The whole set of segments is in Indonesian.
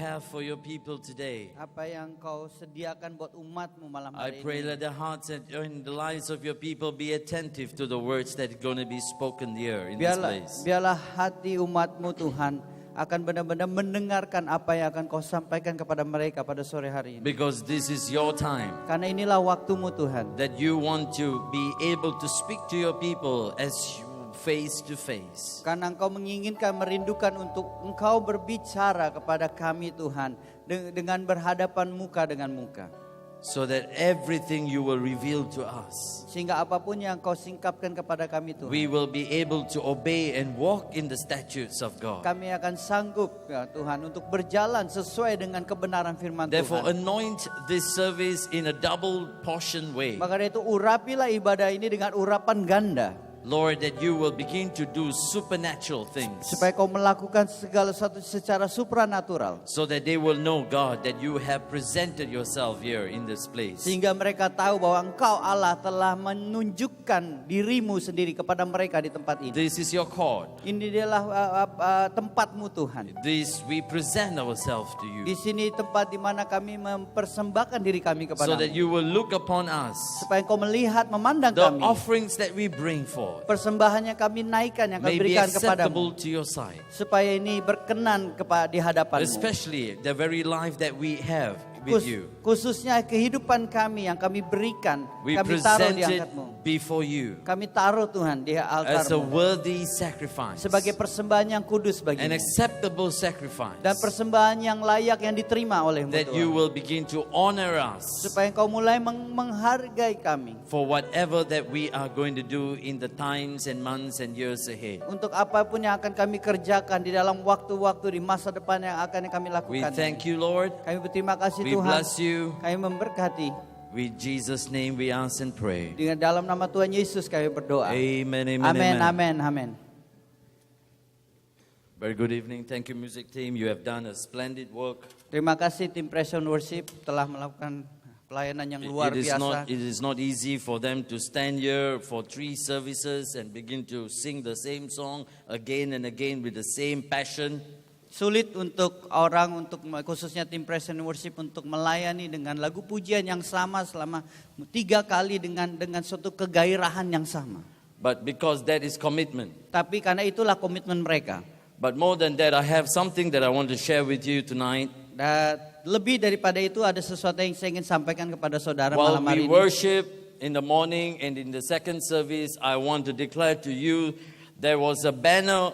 have for your people today. Apa yang kau sediakan buat umatmu malam I hari pray ini. let the hearts and the lives of your people be attentive to the words that are going to be spoken here in this place. Biarlah hati umatmu Tuhan akan benar-benar mendengarkan apa yang akan kau sampaikan kepada mereka pada sore hari ini. Because this is your time. Karena inilah waktumu Tuhan. That you want to be able to speak to your people as you face to face. Karena engkau menginginkan, merindukan untuk engkau berbicara kepada kami Tuhan. Dengan berhadapan muka dengan muka. So that everything you will reveal to us. Sehingga apapun yang kau singkapkan kepada kami Tuhan. We will be able to obey and walk in the statutes of God. Kami akan sanggup ya Tuhan untuk berjalan sesuai dengan kebenaran firman Therefore Tuhan. anoint this service in a double portion way. Maka dari itu urapilah ibadah ini dengan urapan ganda. Lord, that you will begin to do supernatural things. Supaya kau melakukan segala sesuatu secara supranatural. So that they will know, God, that you have presented yourself here in this place. Sehingga mereka tahu bahwa engkau Allah telah menunjukkan dirimu sendiri kepada mereka di tempat ini. This is your court. Ini adalah tempatmu Tuhan. This we present ourselves to Di you. sini tempat di mana kami mempersembahkan diri kami So that kepadamu. you will look upon us. Supaya engkau melihat, memandang The kami. offerings that we bring forth Persembahan yang kami naikkan, yang kami may be berikan acceptable kepadamu. to your sight. Supaya ini berkenan di hadapanmu. Especially the very life that we have with you. Khususnya kehidupan kami yang kami berikan, We kami taruh present di it angkatmu. before you Kami taruh Tuhan di as a altarmu. worthy sacrifice. Sebagai persembahan yang kudus An bagimu. acceptable sacrifice. Dan persembahan yang layak yang diterima olehmu That you Tuhan. will begin to honor us Supaya engkau mulai menghargai kami. for whatever that we are going to do in the times and months and years ahead. Untuk apapun yang akan kami kerjakan di dalam waktu-waktu di masa depan yang akan kami We lakukan. thank you, Lord. Kami berterima kasih We Tuhan. bless you. Kami memberkati. With Jesus' name we ask and pray. Dengan dalam nama Tuhan Yesus kami berdoa. Amen, amen, Amin, amen. amin, amin. Very good evening. Thank you, music team. You have done a splendid work. Terima kasih tim Praise and Worship telah melakukan pelayanan yang luar biasa. It is not easy for them to stand here for 3 services and begin to sing the same song again and again with the same passion. Sulit untuk orang, khususnya tim Praise and Worship untuk melayani dengan lagu pujian yang sama selama 3 kali dengan suatu kegairahan yang sama. But because that is commitment. Tapi karena itulah komitmen mereka. But more than that, I have something that I want to share with you tonight. Dan lebih daripada itu ada sesuatu yang saya ingin sampaikan kepada saudara While malam hari we ini. worship in the morning and in the second service, I want to declare to you there was a banner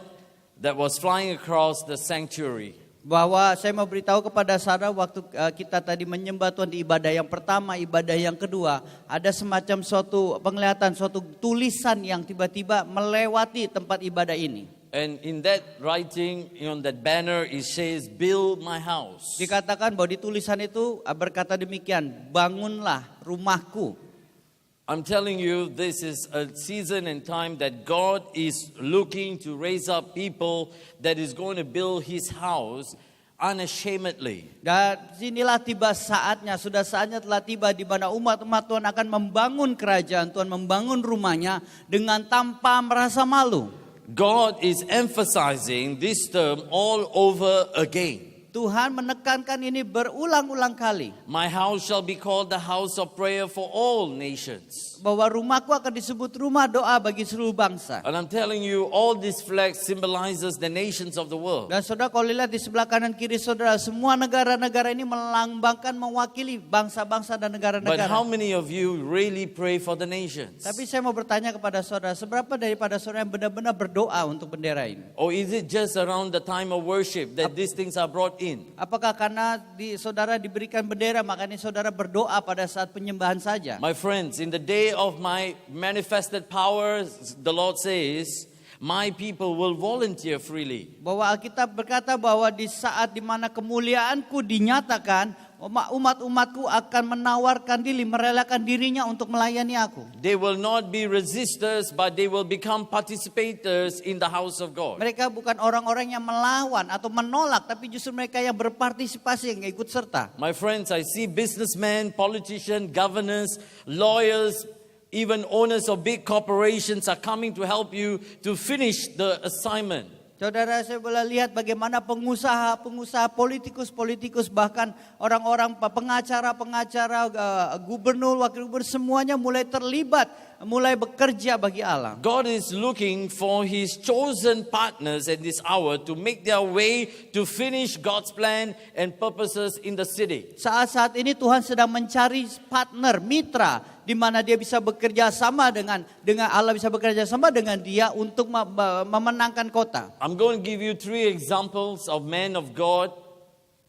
that was flying across the sanctuary. Bahwa saya mau beritahu kepada saudara waktu kita tadi menyembah Tuhan di ibadah yang pertama, ibadah yang kedua, ada semacam suatu penglihatan, suatu tulisan yang tiba-tiba melewati tempat ibadah ini. And in that writing, on that banner, it says, "Build my house." Dikatakan bahwa di tulisan itu berkata demikian, bangunlah rumahku. I'm telling you, this is a season and time that God is looking to raise up people that is going to build His house unashamedly. Dan sinilah tiba saatnya, sudah saatnya telah tiba di mana umat-umat Tuhan akan membangun kerajaan Tuhan, membangun rumahnya dengan tanpa merasa malu. God is emphasizing this term all over again. Tuhan menekankan ini berulang-ulang kali. My house shall be called the house of prayer for all nations. Bahwa rumahku akan disebut rumah doa bagi seluruh bangsa. And I'm telling you, all these flags symbolizes the nations of the world. Dan saudara kalau lihat di sebelah kanan kiri saudara, semua negara-negara ini melambangkan, mewakili bangsa-bangsa dan But negara-negara. how many of you really pray for the nations? Tapi saya mau bertanya kepada saudara, seberapa daripada saudara yang benar-benar berdoa untuk bendera ini? Or is it just around the time of worship that these things are brought in? Apakah karena saudara diberikan bendera, makanya saudara berdoa pada saat penyembahan saja? My friends, in the day of my manifested power, the Lord says, my people will volunteer freely. Bahwa Alkitab berkata bahwa di saat di mana kemuliaanku dinyatakan, umat-umatku akan menawarkan diri, merelakan dirinya untuk melayani aku. They will not be resistors, but they will become participators in the house of God. Mereka bukan orang-orang yang melawan atau menolak, tapi justru mereka yang berpartisipasi, yang ikut serta. My friends, I see businessmen, politicians, governors, lawyers, even owners of big corporations are coming to help you to finish the assignment. Saudara, saya boleh lihat bagaimana pengusaha, politikus, bahkan orang-orang pengacara, gubernur, wakil gubernur, semuanya mulai terlibat, mulai bekerja bagi Allah. God is looking for His chosen partners at this hour to make their way to finish God's plan and purposes in the city. Saat-saat ini Tuhan sedang mencari partner, mitra, di mana dia bisa bekerja sama dengan Allah, bisa bekerja sama dengan dia untuk memenangkan kota. I'm going to give you 3 examples of men of God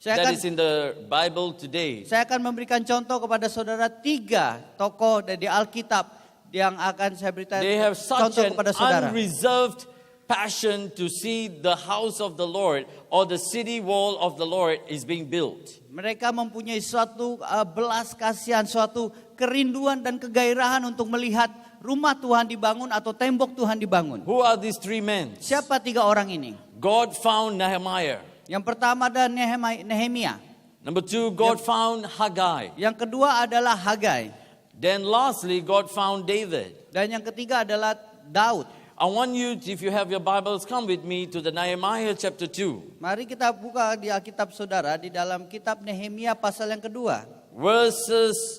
that is in the Bible today. Saya akan memberikan contoh kepada saudara 3 tokoh dari Alkitab yang akan saya berikan They have such contoh an kepada saudara. unreserved passion to see the house of the Lord or the city wall of the Lord is being built. Mereka mempunyai suatu belas kasihan, suatu kerinduan dan kegairahan untuk melihat rumah Tuhan dibangun atau tembok Tuhan dibangun. Who are these 3 men? Siapa 3 orang ini? God found Nehemiah. Yang pertama adalah Nehemia. Number 2, God found Haggai. Yang kedua adalah Hagai. Then lastly, God found David. Dan yang ketiga adalah Daud. I want you, if you have your Bibles, come with me to the Nehemiah chapter 2. Mari kita buka di Alkitab saudara, di dalam kitab Nehemia pasal yang kedua. Verses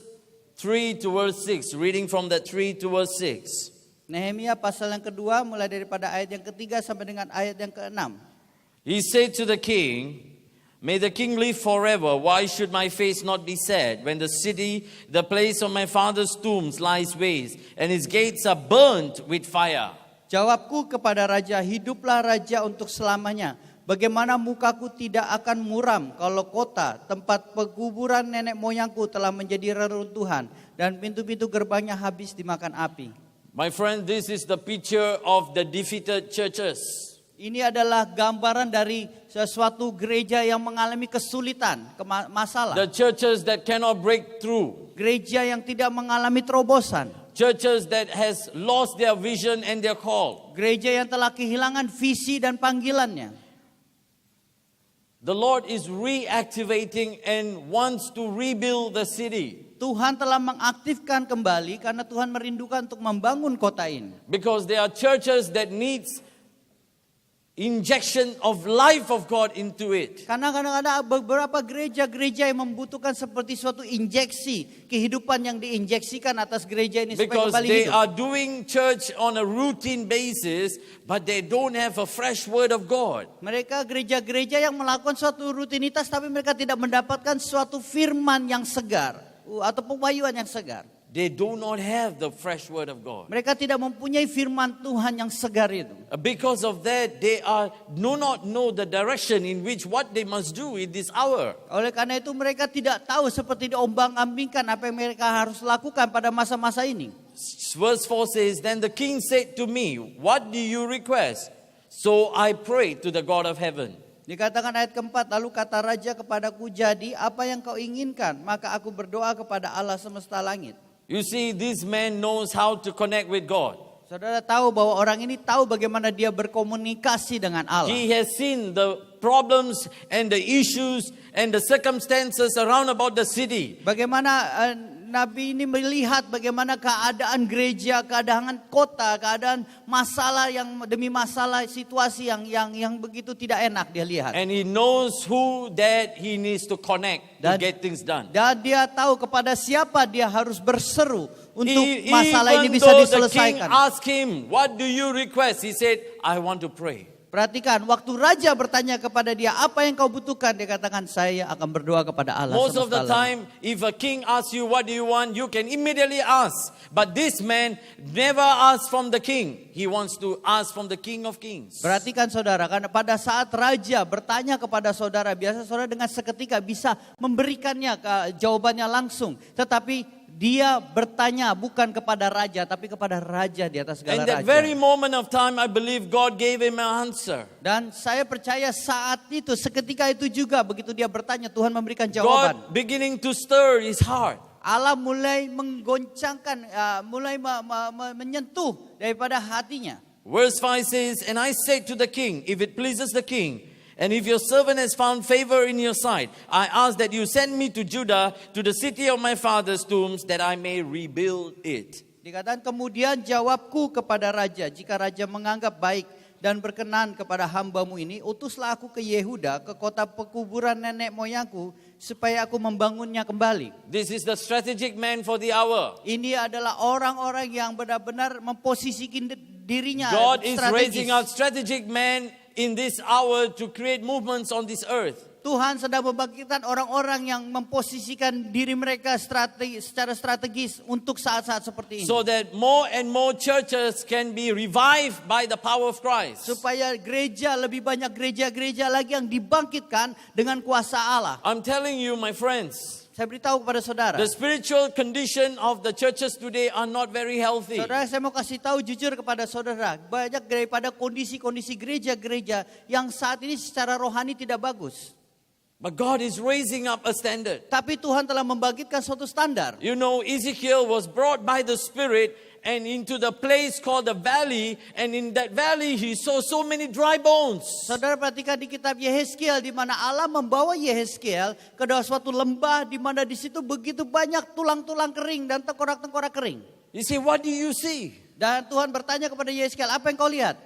3 to verse 6, reading from that 3 to verse 6. Nehemia pasal yang kedua mulai daripada ayat yang ketiga sampai dengan ayat yang keenam. He said to the king, "May the king live forever. Why should my face not be sad when the city, the place of my father's tombs, lies waste, and its gates are burnt with fire?" Jawabku kepada raja, hiduplah raja untuk selamanya. Bagaimana mukaku tidak akan muram kalau kota tempat pekuburan nenek moyangku telah menjadi reruntuhan dan pintu-pintu gerbangnya habis dimakan api. My friend, this is the picture of the defeated churches. Ini adalah gambaran dari sesuatu gereja yang mengalami kesulitan, masalah. The churches that cannot break through. Gereja yang tidak mengalami terobosan. Churches that has lost their vision and their call. Gereja yang telah kehilangan visi dan panggilannya. The Lord is reactivating and wants to rebuild the city. Tuhan telah mengaktifkan kembali karena Tuhan merindukan untuk membangun kota ini. Because there are churches that needs injection of life of God into it. Karena kadang-kadang beberapa gereja-gereja yang membutuhkan seperti suatu injeksi kehidupan yang diinjeksikan atas gereja ini supaya Because kembali they hidup. are doing church on a routine basis, but they don't have a fresh word of God. Mereka gereja-gereja yang melakukan suatu rutinitas tapi mereka tidak mendapatkan suatu firman yang segar atau pewahyuan yang segar. They do not have the fresh word of God. Mereka tidak mempunyai firman Tuhan yang segar itu. Because of that, they do not know the direction in which what they must do in this hour. Oleh karena itu mereka tidak tahu seperti diombang-ambingkan apa yang mereka harus lakukan pada masa-masa ini. Verse 4 says, "Then the king said to me, 'What do you request?' So I prayed to the God of heaven." Dikatakan ayat keempat, lalu kata raja kepadaku, "Jadi apa yang kau inginkan?" Maka aku berdoa kepada Allah semesta langit. You see, this man knows how to connect with God. Saudara tahu bahwa orang ini tahu bagaimana dia berkomunikasi dengan Allah. He has seen the problems and the issues and the circumstances around about the city. Bagaimana Nabi ini melihat bagaimana keadaan gereja, keadaan kota, keadaan masalah yang demi masalah, situasi yang begitu tidak enak dia lihat. And he knows who that he needs to connect to get things done. Dan dia tahu kepada siapa dia harus berseru untuk masalah ini Even bisa though the king diselesaikan. asked him, "What do you request?" He said, "I want to pray." Perhatikan, waktu raja bertanya kepada dia, apa yang kau butuhkan? Dia katakan, saya akan berdoa kepada Allah Most of the semesta langit. time, if a king asks you, "What do you want?" you can immediately ask. But this man never asks from the king. He wants to ask from the King of Kings. Perhatikan saudara, karena pada saat raja bertanya kepada saudara, biasa saudara dengan seketika bisa memberikannya jawabannya langsung. Tetapi dia bertanya bukan kepada raja, tapi kepada raja di atas segala And that raja. very moment of time, I believe God gave him an answer. Dan saya percaya saat itu, seketika itu juga begitu dia bertanya, Tuhan memberikan jawaban. God beginning to stir his heart. Allah mulai menggoncangkan, mulai menyentuh daripada hatinya. Verse 5 says, "And I said to the king, if it pleases the king, and if your servant has found favor in your sight, I ask that you send me to Judah, to the city of my father's tombs, that I may rebuild it." Dikatakan kemudian jawabku kepada raja, jika raja menganggap baik dan berkenan kepada hambamu ini, utuslah aku ke Yehuda, ke kota pekuburan nenek moyangku, supaya aku membangunnya kembali. This is the strategic man for the hour. Ini adalah orang-orang yang benar-benar memposisikan dirinya God is strategis. raising up strategic men in this hour to create movements on this earth. Tuhan sedang membangkitkan orang-orang yang memposisikan diri mereka secara strategis untuk saat-saat seperti ini. So that more and more churches can be revived by the power of Christ. Supaya gereja, lebih banyak gereja-gereja lagi yang dibangkitkan dengan kuasa Allah. I'm telling you, my friends, Saya beritahu kepada saudara. the spiritual condition of the churches today are not very healthy. Saudara, saya mau kasih tahu jujur kepada saudara. Banyak daripada kondisi-kondisi gereja-gereja yang saat ini secara rohani tidak bagus. But God is raising up a standard. Tapi Tuhan telah membangkitkan suatu standar. You know, Ezekiel was brought by the Spirit and into the place called the valley, and in that valley he saw so many dry bones. Saudara perhatikan di kitab Yehezkiel, di mana Allah membawa Yehezkiel ke dalam suatu lembah, di mana di situ begitu banyak tulang-tulang kering dan tengkorak-tengkorak kering. You say, what do you see? Dan Tuhan bertanya kepada Yehezkiel, apa yang kau lihat?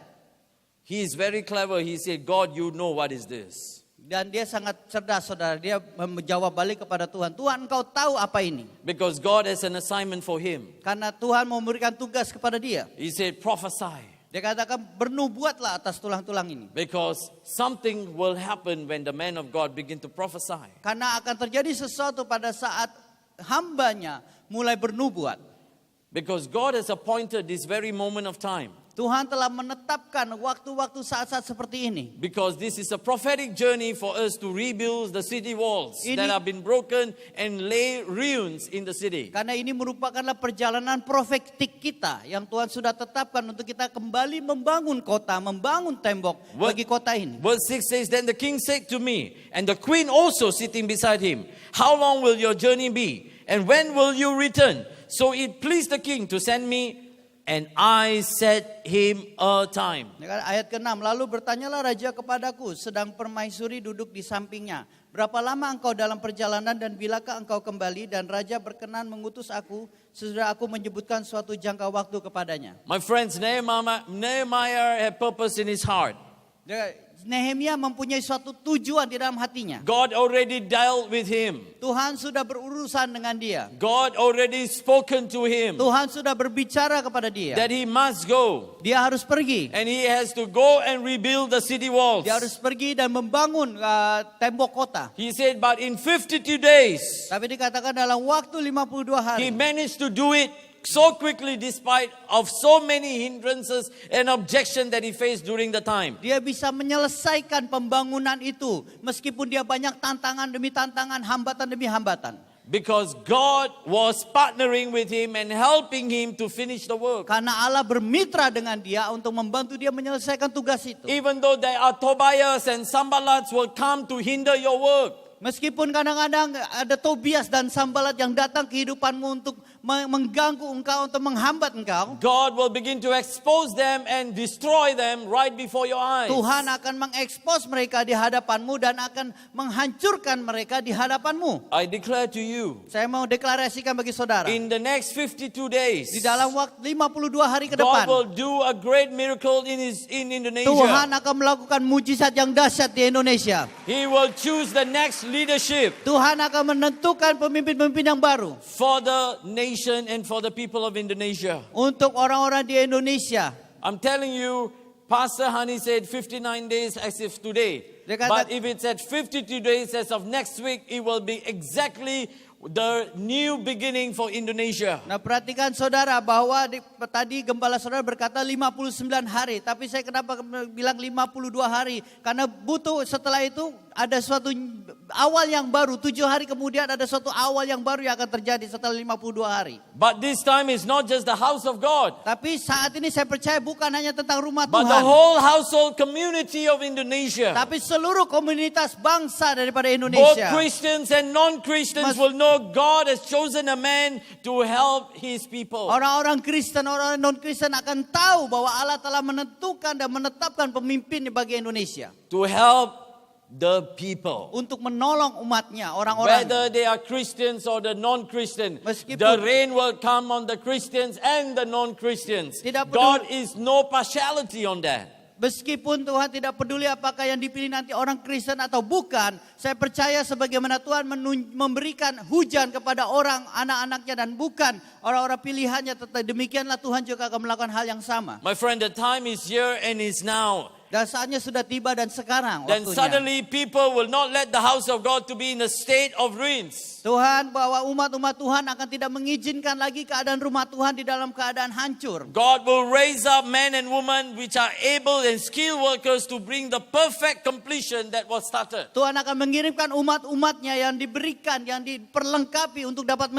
He is very clever. He said, God, you know what is this. Dan dia sangat cerdas, saudara. Dia menjawab balik kepada Tuhan. Tuhan, engkau tahu apa ini? Because God has an assignment for him. Karena Tuhan memberikan tugas kepada dia. He said, prophesy. Dia katakan, bernubuatlah atas tulang-tulang ini. Because something will happen when the man of God begin to prophesy. Karena akan terjadi sesuatu pada saat hambanya mulai bernubuat. Because God has appointed this very moment of time. Tuhan telah menetapkan waktu-waktu saat-saat seperti ini. Because this is a prophetic journey for us to rebuild the city walls that have been broken and lay ruins in the city. Karena ini merupakanlah perjalanan profetik kita yang Tuhan sudah tetapkan untuk kita kembali membangun kota, membangun tembok bagi kota ini. Verse 6 says, "Then the king said to me, and the queen also sitting beside him, how long will your journey be? And when will you return? So it pleased the king to send me, and I set him a time." Ayat ke-6, lalu bertanyalah raja kepadaku, sedang permaisuri duduk di sampingnya. Berapa lama engkau dalam perjalanan dan bilakah engkau kembali? Dan raja berkenan mengutus aku, sesudah aku menyebutkan suatu jangka waktu kepadanya. My friends, Nehemiah had purpose in his heart. Nehemia mempunyai suatu tujuan di dalam hatinya. God already dealt with him. Tuhan sudah berurusan dengan dia. God already spoken to him Tuhan sudah berbicara kepada dia. that he must go. Dia harus pergi. And he has to go and rebuild the city walls. Dia harus pergi dan membangun tembok kota. He said, but in 52 days, Tapi dikatakan dalam waktu 52 hari. he managed to do it so quickly despite of so many hindrances and objection that he faced during the time. Dia bisa menyelesaikan pembangunan itu meskipun dia banyak tantangan demi tantangan, hambatan demi hambatan. Because God was partnering with him and helping him to finish the work. Karena Allah bermitra dengan dia untuk membantu dia menyelesaikan tugas itu. Even though there are Tobias and Sambalats will come to hinder your work. Meskipun kadang-kadang ada Tobias dan Sambalat yang datang ke hidupanmu untuk mengganggu engkau, untuk menghambat engkau. God will begin to expose them and destroy them right before your eyes. Tuhan akan mengekspos mereka di hadapanmu dan akan menghancurkan mereka di hadapanmu. I declare to you, Saya mau deklarasikan bagi saudara. in the next 52 days, Di dalam waktu 52 hari ke God depan. will do a great miracle in Indonesia. Tuhan akan melakukan mujizat yang dahsyat di Indonesia. He will choose the next leadership Tuhan akan menentukan pemimpin-pemimpin yang baru. for the nation and for the people of Indonesia. Untuk orang-orang di Indonesia. I'm telling you, Pastor Hani said 59 days as if today. Dia kata- But if it's at 52 days as of next week, it will be exactly the new beginning for Indonesia. Nah perhatikan saudara bahwa tadi gembala saudara berkata 59 hari. Tapi saya kenapa bilang 52 hari? Karena butuh setelah itu ada suatu awal yang baru. 7 hari kemudian ada suatu awal yang baru yang akan terjadi setelah 52 hari. But this time is not just the house of God, Tapi saat ini saya percaya bukan hanya tentang rumah but the Tuhan. whole household community of Indonesia. Tapi seluruh komunitas bangsa daripada Both Indonesia. Christians and non-Christians will know God has chosen a man to help his people. Orang-orang Kristen, orang non-Kristen akan tahu bahwa Allah telah menentukan dan menetapkan pemimpin bagi Indonesia. To help the people. Untuk menolong umatnya, orang-orang. Whether they are Christians or the non-Christian, Meskipun- the rain will come on the Christians and the non-Christians. Tidak peduli- God is no partiality on that. Meskipun Tuhan tidak peduli apakah yang dipilih nanti orang Kristen atau bukan, saya percaya sebagaimana Tuhan memberikan hujan kepada orang anak-anaknya dan bukan orang-orang pilihannya, tetapi demikianlah Tuhan juga akan melakukan hal yang sama. My friend, the time is here and is now. Dan saatnya sudah tiba dan sekarang Then waktunya. suddenly people will not let the house of God to be in a state of ruins. Tuhan bahwa umat-umat Tuhan akan tidak mengizinkan lagi keadaan rumah Tuhan di dalam keadaan hancur. God will raise up men and women which are able and skilled workers to bring the perfect completion that was started. Tuhan akan mengirimkan umat-umatnya yang diberikan, yang diperlengkapi untuk dapat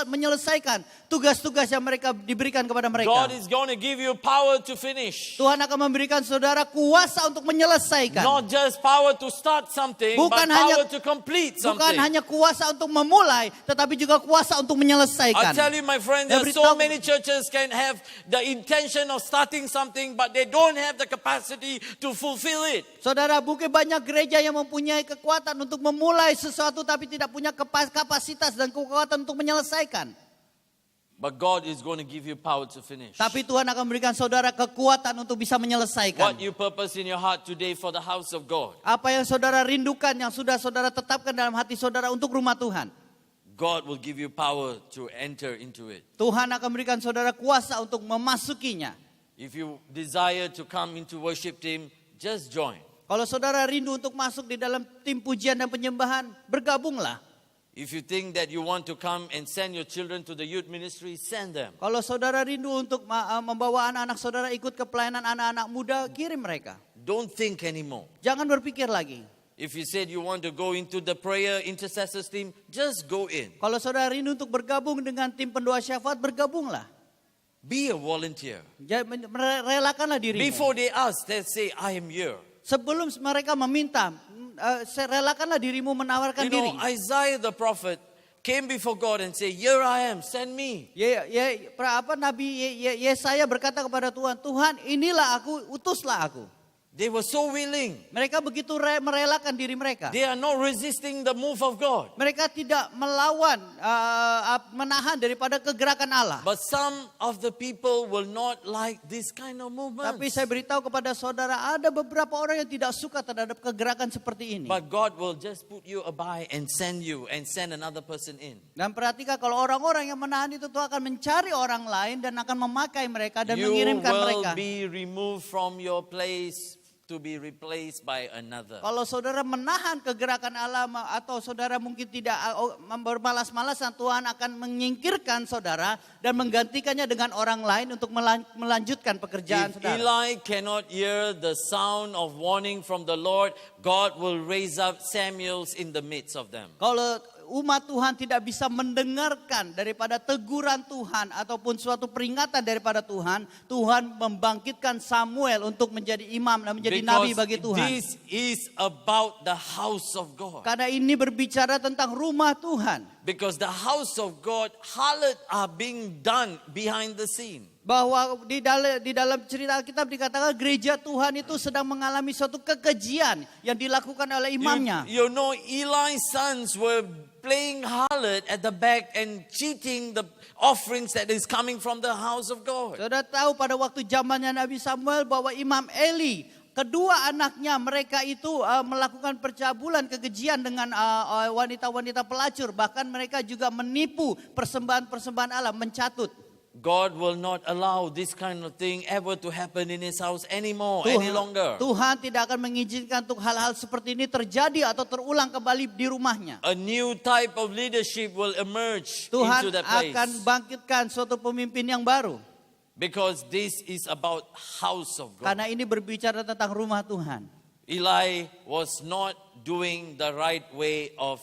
menyelesaikan tugas-tugas yang mereka diberikan kepada mereka. God is going to give you power to finish. Tuhan akan memberikan saudara kuasa untuk menyelesaikan. Not just power to start something, Bukan but hanya- power to complete Bukan something. hanya kuasa untuk memulai, tetapi juga kuasa untuk I menyelesaikan. tell you, my friend, Saya there are so beritahu- many churches can have the intention of starting something, but they don't have the capacity to fulfill it. Saudara, mungkin banyak gereja yang mempunyai kekuatan untuk memulai sesuatu tapi tidak punya kapasitas dan kekuatan untuk menyelesaikan. But God is going to give you power to finish. Tapi Tuhan akan memberikan saudara kekuatan untuk bisa menyelesaikan. What you purpose in your heart today for the house of God, Apa yang saudara rindukan, yang sudah saudara tetapkan dalam hati saudara untuk rumah Tuhan. God will give you power to enter into it. Tuhan akan memberikan saudara kuasa untuk memasukinya. If you desire to come into worship team, just join. Kalau saudara rindu untuk masuk di dalam tim pujian dan penyembahan, bergabunglah. If you think that you want to come and send your children to the youth ministry, send them. Kalau saudara rindu untuk membawa anak-anak saudara ikut ke pelayanan anak-anak muda, kirim mereka. Don't think anymore. Jangan berpikir lagi. If you said you want to go into the prayer intercessors team, just go in. Kalau saudara rindu untuk bergabung dengan tim pendoa syafaat, bergabunglah. Be a volunteer. Relakanlah dirimu. Before they ask, they say, I am here. Sebelum mereka meminta, relakanlah dirimu menawarkan You diri. know, Isaiah the prophet came before God and said, here I am, send me. Nabi Yesaya berkata kepada Tuhan, Tuhan inilah aku, utuslah aku. They were so willing. Mereka begitu merelakan diri mereka. They are not resisting the move of God. Mereka tidak melawan, menahan daripada kegerakan Allah. But some of the people will not like this kind of movement. Tapi saya beritahu kepada saudara, ada beberapa orang yang tidak suka terhadap kegerakan seperti ini. But God will just put you by and send another person in. Dan perhatikan kalau orang-orang yang menahan itu Tuhan akan mencari orang lain dan akan memakai mereka dan You mengirimkan will mereka. be removed from your place to be replaced by another. Kalau saudara menahan kegerakan Allah atau saudara mungkin tidak bermalas-malasan, Tuhan akan menyingkirkan saudara dan menggantikannya dengan orang lain untuk melanjutkan pekerjaan If saudara. Eli cannot hear the sound of warning from the Lord, God will raise up Samuels in the midst of them. Kalau umat Tuhan tidak bisa mendengarkan daripada teguran Tuhan ataupun suatu peringatan daripada Tuhan, Tuhan membangkitkan Samuel untuk menjadi imam dan menjadi nabi bagi Tuhan. This is about the house of God. Karena ini berbicara tentang rumah Tuhan. Because the house of God, harlot are being done behind the scene. Bahwa di dalam cerita Alkitab dikatakan gereja Tuhan itu sedang mengalami suatu kekejian yang dilakukan oleh imamnya. You know, Eli's sons were playing harlot at the back and cheating the offerings that is coming from the house of God. Saudara tahu pada waktu zamannya Nabi Samuel bahwa Imam Eli, kedua anaknya mereka itu melakukan percabulan kekejian dengan wanita-wanita pelacur. Bahkan mereka juga menipu persembahan-persembahan Allah, mencatut. God will not allow this kind of thing ever to happen in His house anymore, any longer. Tuhan tidak akan mengizinkan untuk hal-hal seperti ini terjadi atau terulang kembali di rumahnya. A new type of leadership will emerge Tuhan into that place. akan bangkitkan suatu pemimpin yang baru. Because this is about house of God. Karena ini berbicara tentang rumah Tuhan. Eli was not doing the right way of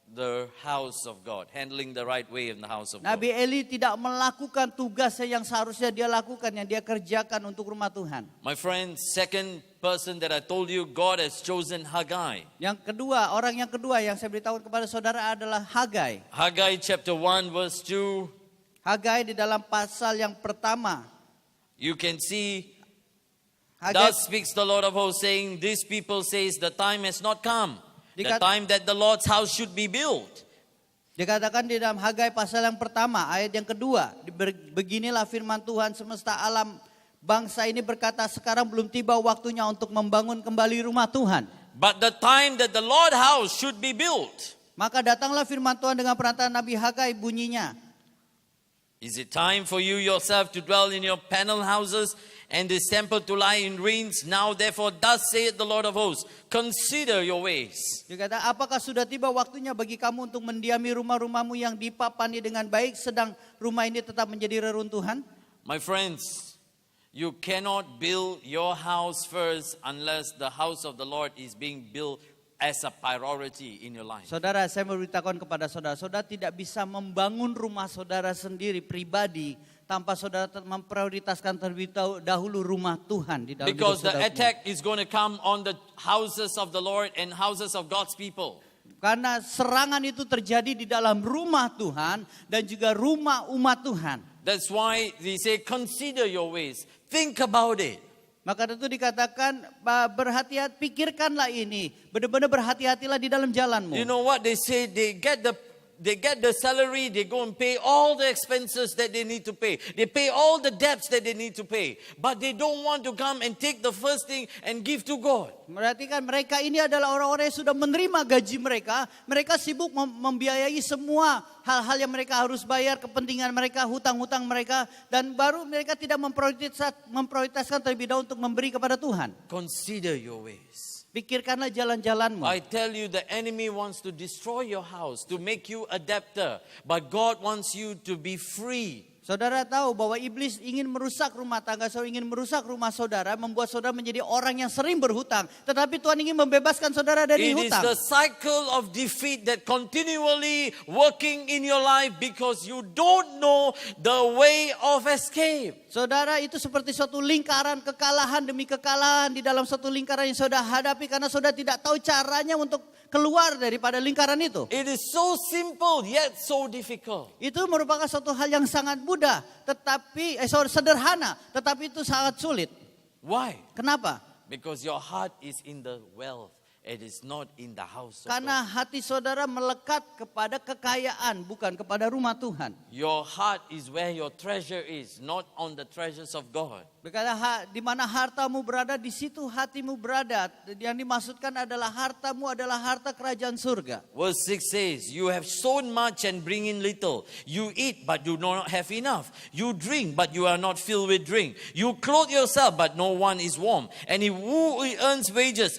the house of God, handling the right way in the house of God. Nabi Eli tidak melakukan tugasnya yang seharusnya dia lakukan, yang dia kerjakan untuk rumah Tuhan. My friend, second person that I told you, God has chosen Haggai. Yang kedua, orang yang kedua yang saya beritahu kepada saudara adalah Hagai. Haggai chapter 1 verse 2. Hagai di dalam pasal yang pertama. You can see, Hagai, thus speaks the Lord of hosts, saying, these people says the time has not come, the Dikat- time that the Lord's house should be built. dikatakan di dalam Hagai pasal yang pertama, ayat yang kedua. Beginilah firman Tuhan semesta alam. Bangsa ini berkata, sekarang belum tiba waktunya untuk membangun kembali rumah Tuhan. But the time that the Lord's house should be built. Maka datanglah firman Tuhan dengan perantaraan Nabi Hagai, bunyinya. Is it time for you yourself to dwell in your panel houses and this temple to lie in ruins? Now therefore thus saith the Lord of hosts, consider your ways. Dikata, apakah sudah tiba waktunya bagi kamu untuk mendiami rumah-rumahmu yang dipapani dengan baik, sedang rumah ini tetap menjadi reruntuhan? My friends, you cannot build your house first unless the house of the Lord is being built as a priority in your life. Saudara, saya memberitahukan kepada saudara, saudara tidak bisa membangun rumah saudara sendiri pribadi tanpa saudara memprioritaskan terlebih dahulu rumah Tuhan di dalam hidup Because the saudara. attack is going to come on the houses of the Lord and houses of God's people. Karena serangan itu terjadi di dalam rumah Tuhan dan juga rumah umat Tuhan. That's why they say consider your ways. Think about it. Maka itu dikatakan berhati-hati, pikirkanlah ini. Benar-benar berhati-hatilah di dalam jalanmu. You know what they say? They get the salary, they go and pay all the expenses that they need to pay. They pay all the debts that they need to pay. But they don't want to come and take the first thing and give to God. Berarti kan mereka ini adalah orang-orang yang sudah menerima gaji mereka. Mereka sibuk membiayai semua hal-hal yang mereka harus bayar, kepentingan mereka, hutang-hutang mereka. Dan baru mereka tidak memprioritaskan terlebih dahulu untuk memberi kepada Tuhan. Consider your ways. Pikirkanlah jalan-jalanmu. I tell you, the enemy wants to destroy your house, to make you a debtor. But God wants you to be free. Saudara tahu bahwa iblis ingin merusak rumah tangga, ingin merusak rumah saudara, membuat saudara menjadi orang yang sering berhutang. Tetapi Tuhan ingin membebaskan saudara dari It is hutang. the cycle of defeat that continually working in your life because you don't know the way of escape. Saudara, itu seperti suatu lingkaran kekalahan demi kekalahan di dalam suatu lingkaran yang saudara hadapi karena saudara tidak tahu caranya untuk keluar daripada lingkaran itu. It is so simple yet so difficult. Itu merupakan suatu hal yang sangat mudah, tetapi sederhana, tetapi itu sangat sulit. Why? Kenapa? Because your heart is in the wealth. It is not in the house of Karena God. hati saudara melekat kepada kekayaan, bukan kepada rumah Tuhan. Your heart is where your treasure is, not on the treasures of God. Berkata, di mana hartamu berada, di situ hatimu berada. Yang dimaksudkan adalah hartamu adalah harta kerajaan surga. Verse 6 says, you have sown much and bring in little. You eat, but do not have enough. You drink, but you are not filled with drink. You clothe yourself, but no one is warm. And who earns wages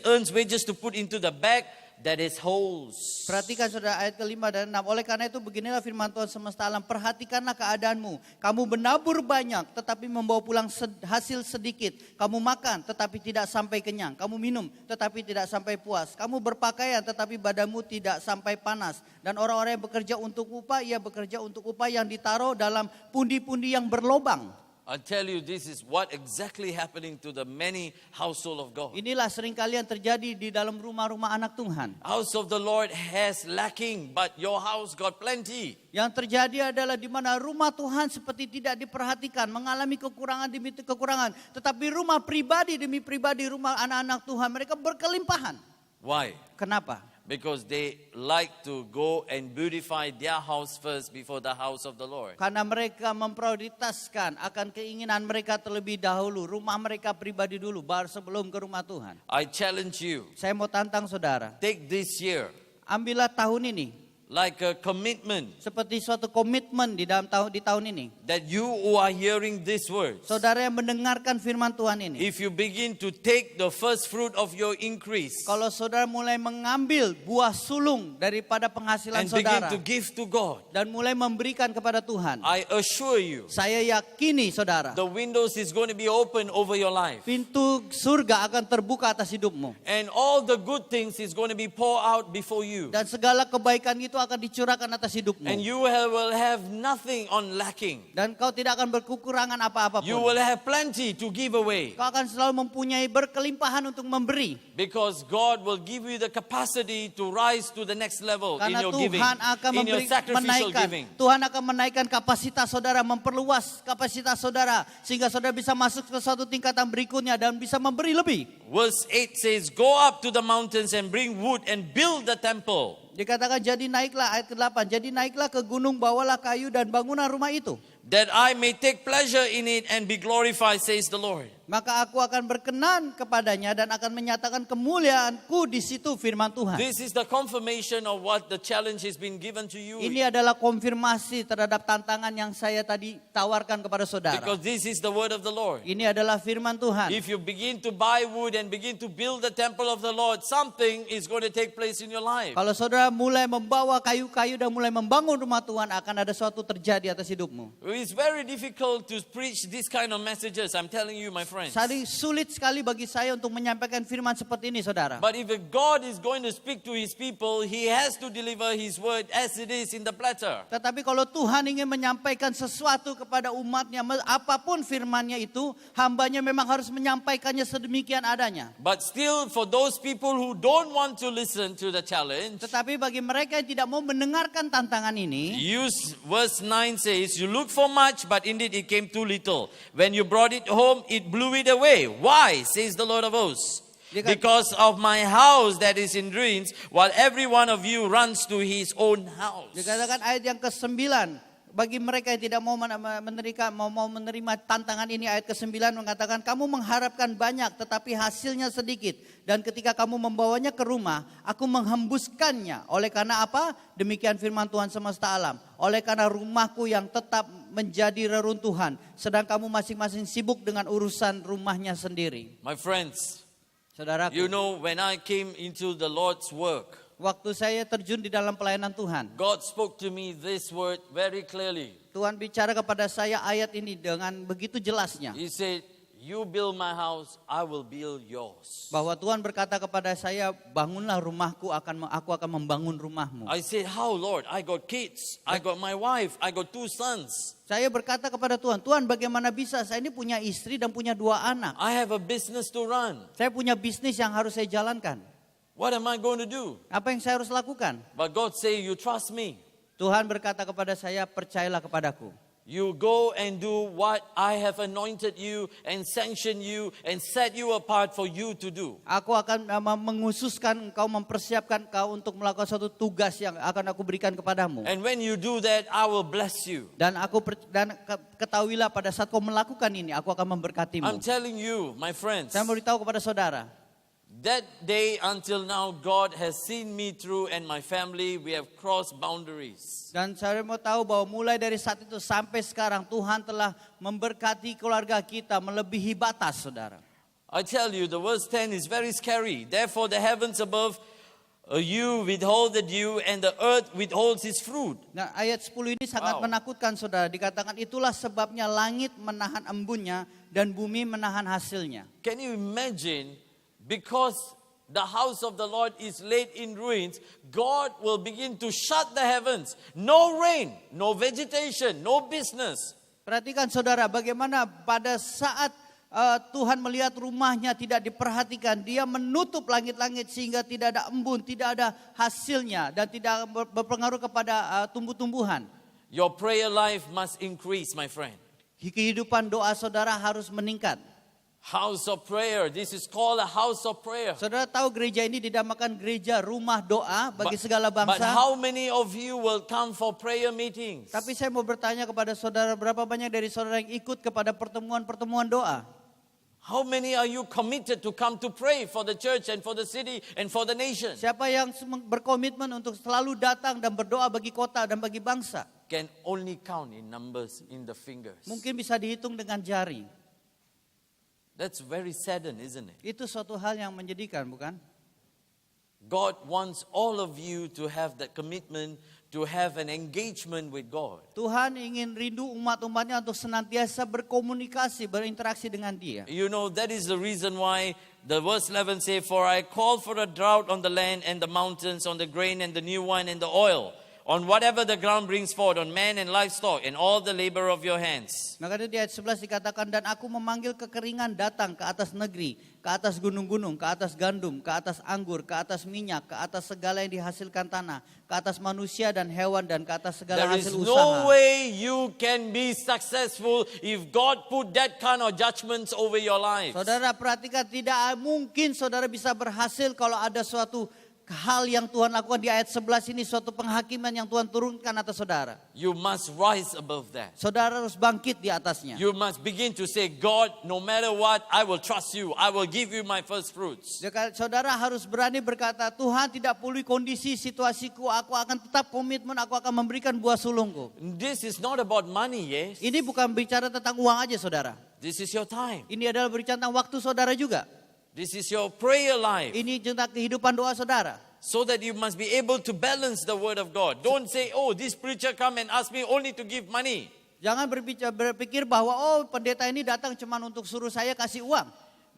to put into the bag that is holes. Perhatikan saudara ayat ke-5 dan 6. Oleh karena itu beginilah firman Tuhan semesta alam. Perhatikanlah keadaanmu. Kamu menabur banyak tetapi membawa pulang hasil sedikit. Kamu makan tetapi tidak sampai kenyang. Kamu minum tetapi tidak sampai puas. Kamu berpakaian tetapi badanmu tidak sampai panas. Dan orang-orang yang bekerja untuk upah, ia bekerja untuk upah yang ditaruh dalam pundi-pundi yang berlobang. I tell you, this is what exactly happening to the many household of God. Inilah seringkali yang terjadi di dalam rumah-rumah anak Tuhan. House of the Lord has lacking, but your house got plenty. Yang terjadi adalah di mana rumah Tuhan seperti tidak diperhatikan, mengalami kekurangan demi kekurangan. Tetapi rumah pribadi demi pribadi, rumah anak-anak Tuhan, mereka berkelimpahan. Why? Kenapa? Because they like to go and beautify their house first before the house of the Lord. Karena mereka memprioritaskan akan keinginan mereka terlebih dahulu. Rumah mereka pribadi dulu, baru sebelum ke rumah Tuhan. I challenge you, Saya mau tantang saudara. take this year, Ambillah tahun ini. like a commitment seperti suatu komitmen di tahun ini. that you who are hearing these words, Saudara yang mendengarkan firman Tuhan ini, if you begin to take the first fruit of your increase kalau saudara mulai mengambil buah sulung daripada penghasilan and begin saudara to give to God, dan mulai memberikan kepada Tuhan, I assure you, saya yakini saudara, the windows is going to be open over your life. pintu surga akan terbuka atas hidupmu. And all the good things is going to be poured out before you. Dan segala kebaikan itu akan dicurahkan atas hidupmu. And you will have nothing on lacking. Dan kau tidak akan berkekurangan apa-apa You pun. will have plenty to give away. Kau akan selalu mempunyai berkelimpahan untuk memberi. Because God will give you the capacity to rise to the next level in Karena your giving, Tuhan akan in your sacrificial giving. Tuhan akan menaikkan kapasitas saudara, memperluas kapasitas saudara, sehingga saudara bisa masuk ke suatu tingkatan berikutnya dan bisa memberi lebih. Verse 8 says, go up to the mountains and bring wood and build the temple. Dikatakan jadi naiklah, ayat ke-8, jadi naiklah ke gunung, bawalah kayu dan bangunlah rumah itu. That I may take pleasure in it and be glorified, says the Lord. Maka aku akan berkenan kepadanya dan akan menyatakan kemuliaanku di situ, firman Tuhan. This is the confirmation of what the challenge has been given to you. Ini adalah konfirmasi terhadap tantangan yang saya tadi tawarkan kepada saudara. Because this is the word of the Lord. Ini adalah firman Tuhan. If you begin to buy wood and begin to build the temple of the Lord, something is going to take place in your life. Kalau saudara mulai membawa kayu-kayu dan mulai membangun rumah Tuhan, akan ada suatu terjadi atas hidupmu. It's very difficult to preach this kind of messages, I'm telling you, my friends. Sulit sekali bagi saya untuk menyampaikan firman seperti ini, saudara. But if God is going to speak to His people, He has to deliver His word as it is in the platter. Tetapi kalau Tuhan ingin menyampaikan sesuatu kepada umatnya, apapun firmannya itu, hambanya memang harus menyampaikannya sedemikian adanya. But still, for those people who don't want to listen to the challenge, Tetapi bagi mereka yang tidak mau mendengarkan tantangan ini, verse 9 says, you look for much, but indeed it came too little. When you brought it home, it blew it away. Why? Says the Lord of hosts. Because of my house that is in ruins, while every one of you runs to his own house. dikatakan ayat yang ke-9, bagi mereka yang tidak mau menerima tantangan ini, ayat ke-9 mengatakan, kamu mengharapkan banyak tetapi hasilnya sedikit. Dan ketika kamu membawanya ke rumah, aku menghembuskannya. Oleh karena apa? Demikian firman Tuhan semesta alam. Oleh karena rumahku yang tetap menjadi reruntuhan, sedang kamu masing-masing sibuk dengan urusan rumahnya sendiri. My friends, Saudaraku, you know, when I came into the Lord's work, waktu saya terjun di dalam pelayanan Tuhan, God spoke to me this word very clearly. Tuhan bicara kepada saya ayat ini dengan begitu jelasnya. He said, you build my house, I will build yours. Bahwa Tuhan berkata kepada saya, bangunlah rumahku, aku akan membangun rumahmu. I said, how Lord? I got kids, I got my wife, I got 2 sons. Saya berkata kepada Tuhan, Tuhan bagaimana bisa? Saya ini punya istri dan punya 2 anak. I have a business to run. Saya punya bisnis yang harus saya jalankan. What am I going to do? Apa yang saya harus lakukan? But God say, you trust me. Tuhan berkata kepada saya, percayalah kepadaku. You go and do what I have anointed you and sanctioned you and set you apart for you to do. Aku akan menghususkan engkau, mempersiapkan engkau untuk melakukan suatu tugas yang akan aku berikan kepadamu. And when you do that, I will bless you. Dan ketahuilah pada saat kau melakukan ini, aku akan memberkatimu. I'm telling you, my friends, Saya beritahu kepada saudara, that day until now, God has seen me through and my family, we have crossed boundaries. dan saya mau tahu bahwa mulai dari saat itu sampai sekarang Tuhan telah memberkati keluarga kita melebihi batas, saudara. I tell you, the verse 10 is very scary. Therefore the heavens above you withhold the dew and the earth withholds its fruit. Nah, ayat 10 ini sangat Wow. menakutkan, saudara. Dikatakan itulah sebabnya langit menahan embunnya dan bumi menahan hasilnya. Can you imagine, because the house of the Lord is laid in ruins, God will begin to shut the heavens. No rain, no vegetation, no business. Perhatikan saudara, bagaimana pada saat Tuhan melihat rumahnya tidak diperhatikan, dia menutup langit-langit sehingga tidak ada embun, tidak ada hasilnya dan tidak berpengaruh kepada tumbuh-tumbuhan. Your prayer life must increase, my friend. Kehidupan doa saudara harus meningkat. House of prayer. This is called a house of prayer. Saudara tahu gereja ini dinamakan gereja rumah doa bagi segala But bangsa. how many of you will come for prayer meetings? Tapi saya mau bertanya kepada saudara, berapa banyak dari saudara yang ikut kepada pertemuan-pertemuan doa? How many are you committed to come to pray for the church and for the city and for the nation? Siapa yang berkomitmen untuk selalu datang dan berdoa bagi kota dan bagi bangsa? Can only count in numbers in the fingers. Mungkin bisa dihitung dengan jari. That's very saddened, isn't it? Itu suatu hal yang menyedihkan, bukan? God wants all of you to have that commitment, to have an engagement with God. Tuhan ingin rindu umat-umatnya untuk senantiasa berkomunikasi, berinteraksi dengan Dia. You know, that is the reason why the verse 11 say, "For I call for a drought on the land and the mountains, on the grain and the new wine and the oil, on whatever the ground brings forth, on man and livestock, and all the labor of your hands." Maka di ayat 11 dikatakan, dan aku memanggil kekeringan datang ke atas negeri, ke atas gunung-gunung, ke atas gandum, ke atas anggur, ke atas minyak, ke atas segala yang dihasilkan tanah, ke atas manusia dan hewan, dan ke atas segala There is hasil no usaha. way you can be successful if God put that kind of judgments over your life. Saudara perhatikan, tidak mungkin saudara bisa berhasil kalau ada suatu hal yang Tuhan lakukan di ayat 11 ini, suatu penghakiman yang Tuhan turunkan atas saudara. You must rise above that. Saudara harus bangkit di atasnya. You must begin to say, "God, no matter what, I will trust you. I will give you my first fruits." Saudara harus berani berkata, Tuhan, tidak peduli kondisi situasiku, aku akan tetap komitmen, aku akan memberikan buah sulungku. This is not about money, yes? Ini bukan bicara tentang uang aja, saudara. This is your time. Ini adalah berbicara tentang waktu saudara juga. This is your prayer life. Ini tentang kehidupan doa saudara. So that you must be able to balance the word of God. Don't say, "Oh, this preacher come and ask me only to give money." Jangan berpikir bahwa pendeta ini datang cuma untuk suruh saya kasih uang.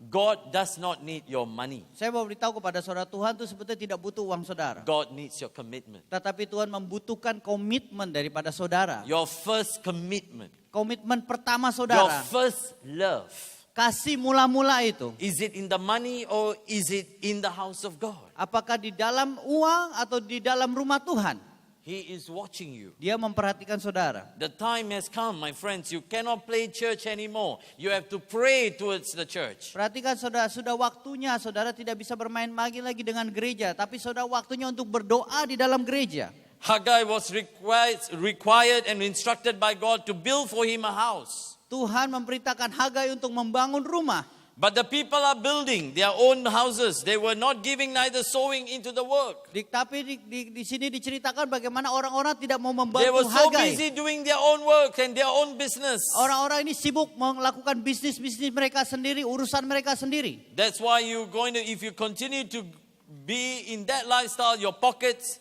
God does not need your money. Saya mau beritahu kepada saudara, Tuhan itu sebetulnya tidak butuh uang saudara. God needs your commitment. Tetapi Tuhan membutuhkan komitmen daripada saudara. Your first commitment. Komitmen pertama Your saudara. first love. Kasih mula-mula itu. Is it in the money or is it in the house of God? Apakah di dalam uang atau di dalam rumah Tuhan? He is watching you. Dia memperhatikan saudara. The time has come, my friends. You cannot play church anymore. You have to pray towards the church. Perhatikan saudara, sudah waktunya saudara tidak bisa bermain lagi dengan gereja. Tapi saudara waktunya untuk berdoa di dalam gereja. Haggai was required and instructed by God to build for him a house. Tuhan memberitakan Hagai untuk membangun rumah. But the people are building their own houses. They were not giving neither sowing into the work. Tapi di sini diceritakan bagaimana orang-orang tidak mau They membantu were so Hagai. busy doing their own work and their own business. Orang-orang ini sibuk melakukan bisnis mereka sendiri, urusan mereka sendiri. That's why if you continue to be in that lifestyle, your pockets,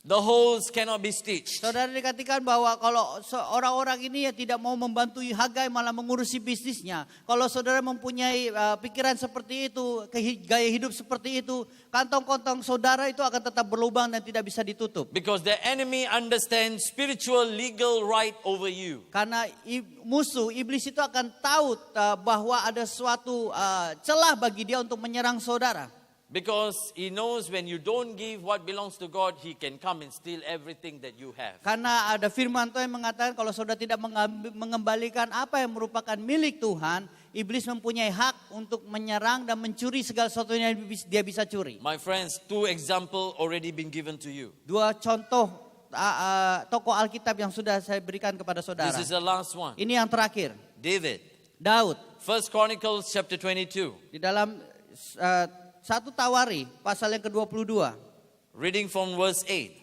the holes cannot be stitched. Saudara dikatakan bahwa kalau orang-orang ini ya tidak mau membantu Hagai, malah mengurusi bisnisnya. Kalau saudara mempunyai pikiran seperti itu, gaya hidup seperti itu, kantong-kantong saudara itu akan tetap berlubang dan tidak bisa ditutup. Because the enemy understands spiritual legal right over you. Karena musuh iblis itu akan tahu bahwa ada suatu celah bagi dia untuk menyerang saudara. Because he knows when you don't give what belongs to God, he can come and steal everything that you have. Karena ada firman Tuhan yang mengatakan kalau saudara tidak mengembalikan apa yang merupakan milik Tuhan, iblis mempunyai hak untuk menyerang dan mencuri segala sesuatu yang dia bisa curi. My friends, 2 examples already been given to you. Dua contoh tokoh Alkitab yang sudah saya berikan kepada saudara. This is the last one. Ini yang terakhir, David. Daud. 1 Chronicles chapter 22. Di dalam 1 Tawari pasal yang ke-22. Reading from verse 8.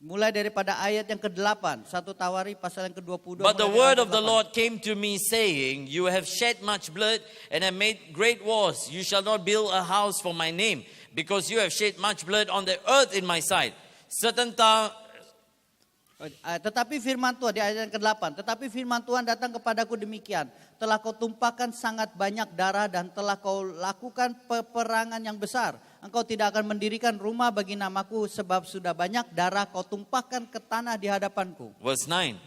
Mulai daripada ayat yang ke-8, 1 Tawari pasal yang ke-22. But the mulai word dari of the ayat Lord came to me saying, "You have shed much blood and have made great wars. You shall not build a house for my name, because you have shed much blood on the earth in my sight." Tetapi firman Tuhan di ayat yang ke-8, tetapi firman Tuhan datang kepadaku demikian, telah kau tumpahkan sangat banyak darah dan telah kau lakukan peperangan yang besar. Engkau tidak akan mendirikan rumah bagi namaku sebab sudah banyak darah kau tumpahkan ke tanah di hadapanku. Verse 9.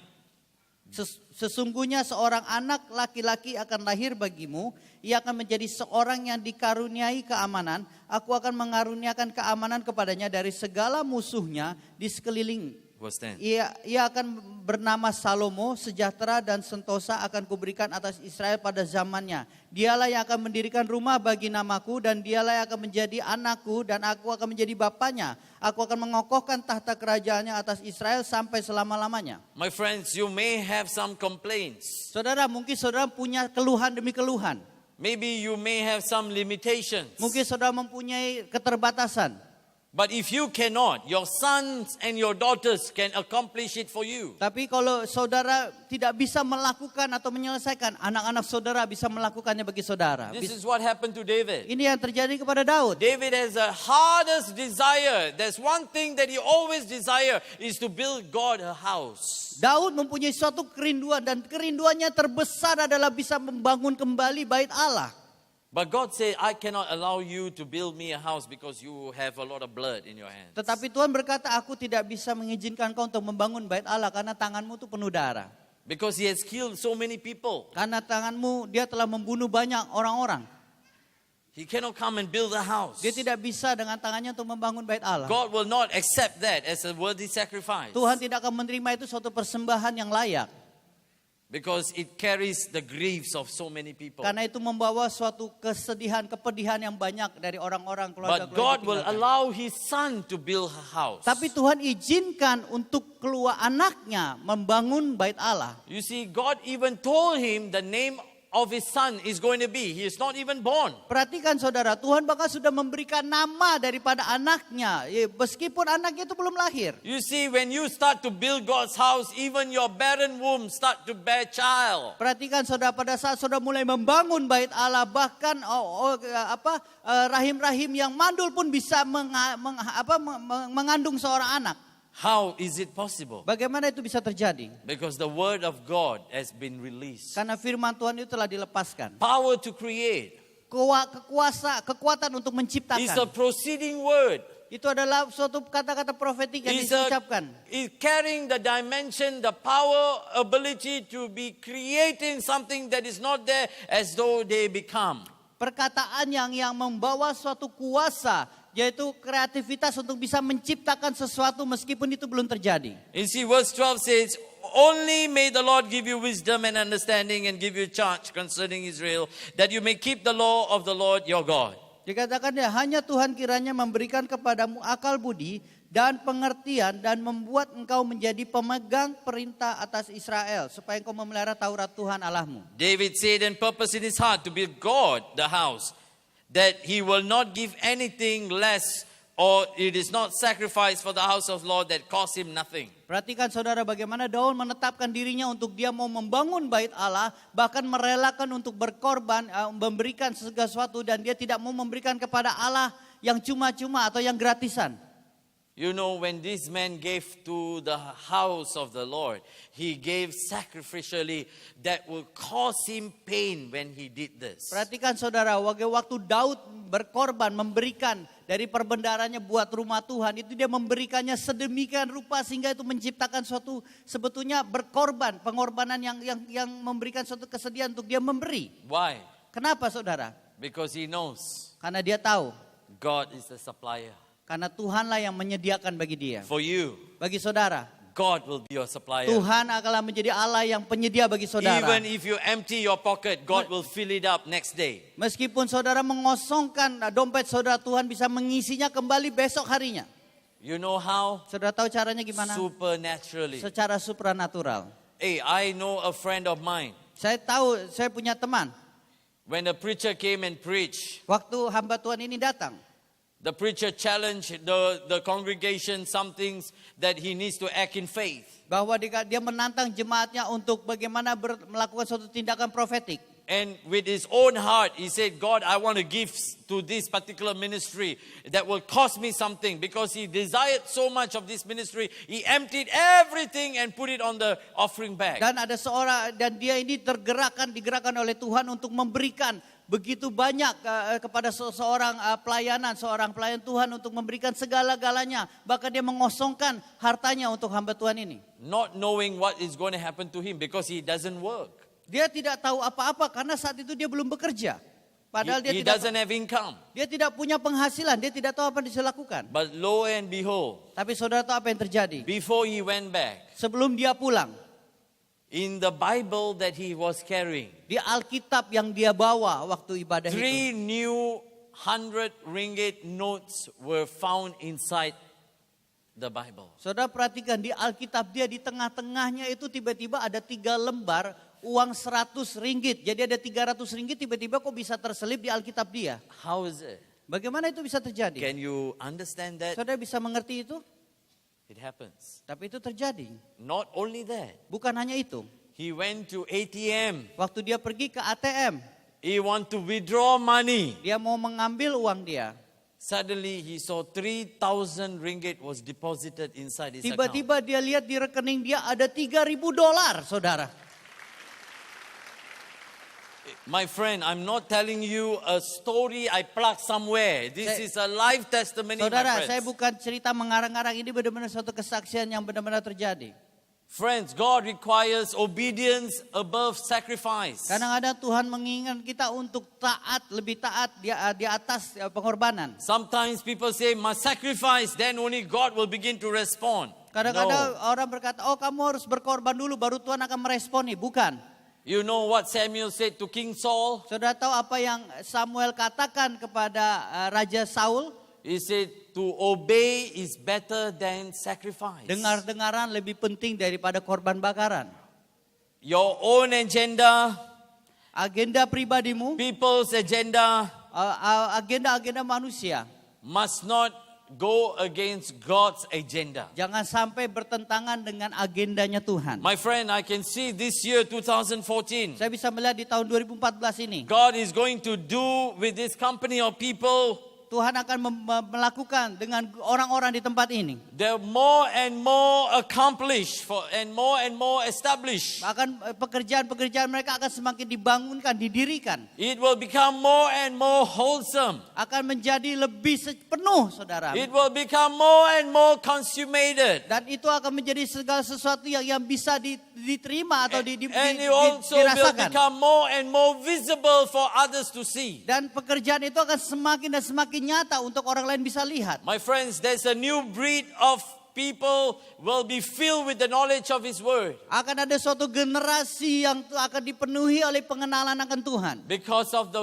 Sesungguhnya seorang anak laki-laki akan lahir bagimu, ia akan menjadi seorang yang dikaruniai keamanan. Aku akan mengaruniakan keamanan kepadanya dari segala musuhnya di sekeliling verse 10. Ia akan bernama Salomo, sejahtera dan sentosa akan kuberikan atas Israel pada zamannya. Dialah yang akan mendirikan rumah bagi namaku dan dialah yang akan menjadi anakku dan aku akan menjadi bapaknya. Aku akan mengokohkan tahta kerajaannya atas Israel sampai selama-lamanya. My friends, you may have some complaints. Saudara, mungkin saudara punya keluhan demi keluhan. Maybe you may have some limitations. Mungkin saudara mempunyai keterbatasan. But if you cannot, your sons and your daughters can accomplish it for you. Tapi kalau saudara tidak bisa melakukan atau menyelesaikan, anak-anak saudara bisa melakukannya bagi saudara. This is what happened to David. Ini yang terjadi kepada Daud. David has a hardest desire. There's one thing that he always desire is to build God a house. Daud mempunyai suatu kerinduan dan kerinduannya terbesar adalah bisa membangun kembali bait Allah. But God said, I cannot allow you to build me a house because you have a lot of blood in your hands. Tetapi Tuhan berkata, aku tidak bisa mengizinkan kau untuk membangun bait Allah karena tanganmu itu penuh darah. Because he has killed so many people. Karena tanganmu dia telah membunuh banyak orang-orang. He cannot come and build a house. Dia tidak bisa dengan tangannya untuk membangun bait Allah. God will not accept that as a worthy sacrifice. Tuhan tidak akan menerima itu suatu persembahan yang layak. Because it carries the griefs of so many people. Karena itu membawa suatu kesedihan, kepedihan yang banyak dari orang-orang But keluarga-keluarga God will ditinggalkan. allow his son to build a house. Tapi Tuhan izinkan untuk keluar anaknya membangun bait Allah. You see, God even told him the name of his son is going to be. He is not even born. Perhatikan saudara, Tuhan bahkan sudah memberikan nama daripada anaknya. Meskipun anaknya itu belum lahir. You see, when you start to build God's house, even your barren womb start to bear child. Perhatikan saudara, pada saat saudara mulai membangun bait Allah, bahkan rahim-rahim yang mandul pun bisa mengandung seorang anak. How is it possible? Bagaimana itu bisa terjadi? Because the word of God has been released. Karena firman Tuhan itu telah dilepaskan. Power to create Kekuatan untuk is a menciptakan. proceeding word. Itu adalah suatu kata-kata profetik yang Is diucapkan. carrying the dimension, the power, ability to be creating something that is not there as though they become. Perkataan yang membawa suatu kuasa, yaitu kreativitas untuk bisa menciptakan sesuatu meskipun itu belum terjadi. You see, verse 12 says, only may the Lord give you wisdom and understanding and give you charge concerning Israel, that you may keep the law of the Lord your God. Dikatakan ya, hanya Tuhan kiranya memberikan kepadamu akal budi dan pengertian dan membuat engkau menjadi pemegang perintah atas Israel, supaya engkau memelihara Taurat Tuhan Allahmu. David said and purposed in his heart to build God the house, that he will not give anything less, or it is not sacrifice for the house of Lord that cost him nothing. Perhatikan saudara bagaimana Daud menetapkan dirinya untuk dia mau membangun bait Allah, bahkan merelakan untuk berkorban, memberikan segala sesuatu, dan dia tidak mau memberikan kepada Allah yang cuma-cuma atau yang gratisan. You know, when this man gave to the house of the Lord, he gave sacrificially that will cause him pain when he did this. Perhatikan saudara, waktu Daud berkorban, memberikan dari perbendaharanya buat rumah Tuhan, itu dia memberikannya sedemikian rupa sehingga itu menciptakan suatu sebetulnya berkorban, pengorbanan yang memberikan suatu kesedihan untuk dia memberi. Why? Kenapa saudara? Because he knows Karena dia tahu, God is the supplier. karena Tuhanlah yang menyediakan bagi dia. For you, Bagi saudara, God will be your supplier. Tuhan akan menjadi Allah yang penyedia bagi saudara. Even if you empty your pocket, God will fill it up next day. Meskipun saudara mengosongkan dompet saudara, Tuhan bisa mengisinya kembali besok harinya. You know how? Saudara tahu caranya gimana? Supernaturally. Secara supranatural. Hey, I know a friend of mine. Saya tahu, saya punya teman. When a preacher came and preached, Waktu hamba Tuhan ini datang, the preacher challenged the congregation some things that he needs to act in faith. bahwa dia menantang jemaatnya untuk bagaimana melakukan suatu tindakan profetik. And with his own heart, he said, God, I want to give to this particular ministry that will cost me something. Because he desired so much of this ministry, he emptied everything and put it on the offering bag. Dan ada seorang, dan dia ini digerakkan oleh Tuhan untuk memberikan begitu banyak kepada seorang pelayan Tuhan untuk memberikan segala-galanya. Bahkan dia mengosongkan hartanya untuk hamba Tuhan ini. Not knowing what is going to happen to him because he doesn't work. Dia tidak tahu apa-apa karena saat itu dia belum bekerja. Padahal He doesn't have income. dia tidak punya penghasilan, dia tidak tahu apa yang bisa lakukan. But lo and behold, Tapi saudara tahu apa yang terjadi? before he went back, Sebelum dia pulang, in the Bible that he was carrying, di Alkitab yang dia bawa waktu ibadah itu, 3 new 100 ringgit notes were found inside the Bible. saudara perhatikan di Alkitab dia di tengah-tengahnya itu tiba-tiba ada 3 lembar uang 100 ringgit. Jadi ada 300 ringgit tiba-tiba kok bisa terselip di Alkitab dia. How is it? Bagaimana itu bisa terjadi? Can you understand that? Saudara bisa mengerti itu? It happens. Tapi itu terjadi. Not only that, Bukan hanya itu. he went to ATM. Waktu dia pergi ke ATM, He want to withdraw money. dia mau mengambil uang dia. Suddenly he saw 3,000 ringgit was deposited inside his account. Tiba-tiba dia lihat di rekening dia ada 3.000 dolar, saudara. My friend, I'm not telling you a story I plucked somewhere. This Saya- is a life testimony, my Saudara, saya friends. bukan cerita mengarang-arang, ini benar-benar suatu kesaksian yang benar-benar terjadi. Friends, God requires obedience above sacrifice. Kadang-kadang Tuhan menginginkan kita untuk taat, lebih taat di atas pengorbanan. Sometimes people say, must sacrifice, then only God will begin to respond. Kadang-kadang No. orang berkata, oh kamu harus berkorban dulu baru Tuhan akan meresponi. Bukan. You know what Samuel said to King Saul? Saudara tahu apa yang Samuel katakan kepada Raja Saul? He said, to obey is better than sacrifice. Dengar-dengaran lebih penting daripada korban bakaran. Your own agenda, Agenda pribadimu, people's agenda agenda-agenda manusia. must not go against God's agenda. Jangan sampai bertentangan dengan agendanya Tuhan. My friend, I can see this year 2014, Saya bisa melihat di tahun 2014 ini, God is going to do with this company of people. Tuhan akan melakukan dengan orang-orang di tempat ini. They're more and more accomplished and more established. Bahkan pekerjaan-pekerjaan mereka akan semakin dibangunkan, didirikan. It will become more and more wholesome. Akan menjadi lebih penuh, saudara. It will become more and more consummated. Dan itu akan menjadi segala sesuatu yang bisa diterima atau And it also will dirasakan. become more and more visible for others to see. Dan pekerjaan itu akan semakin dan semakin nyata untuk orang lain bisa lihat. My friends, there's a new breed of people will be filled with the knowledge of His Word. Akan ada suatu generasi yang akan dipenuhi oleh pengenalan akan Tuhan. Because of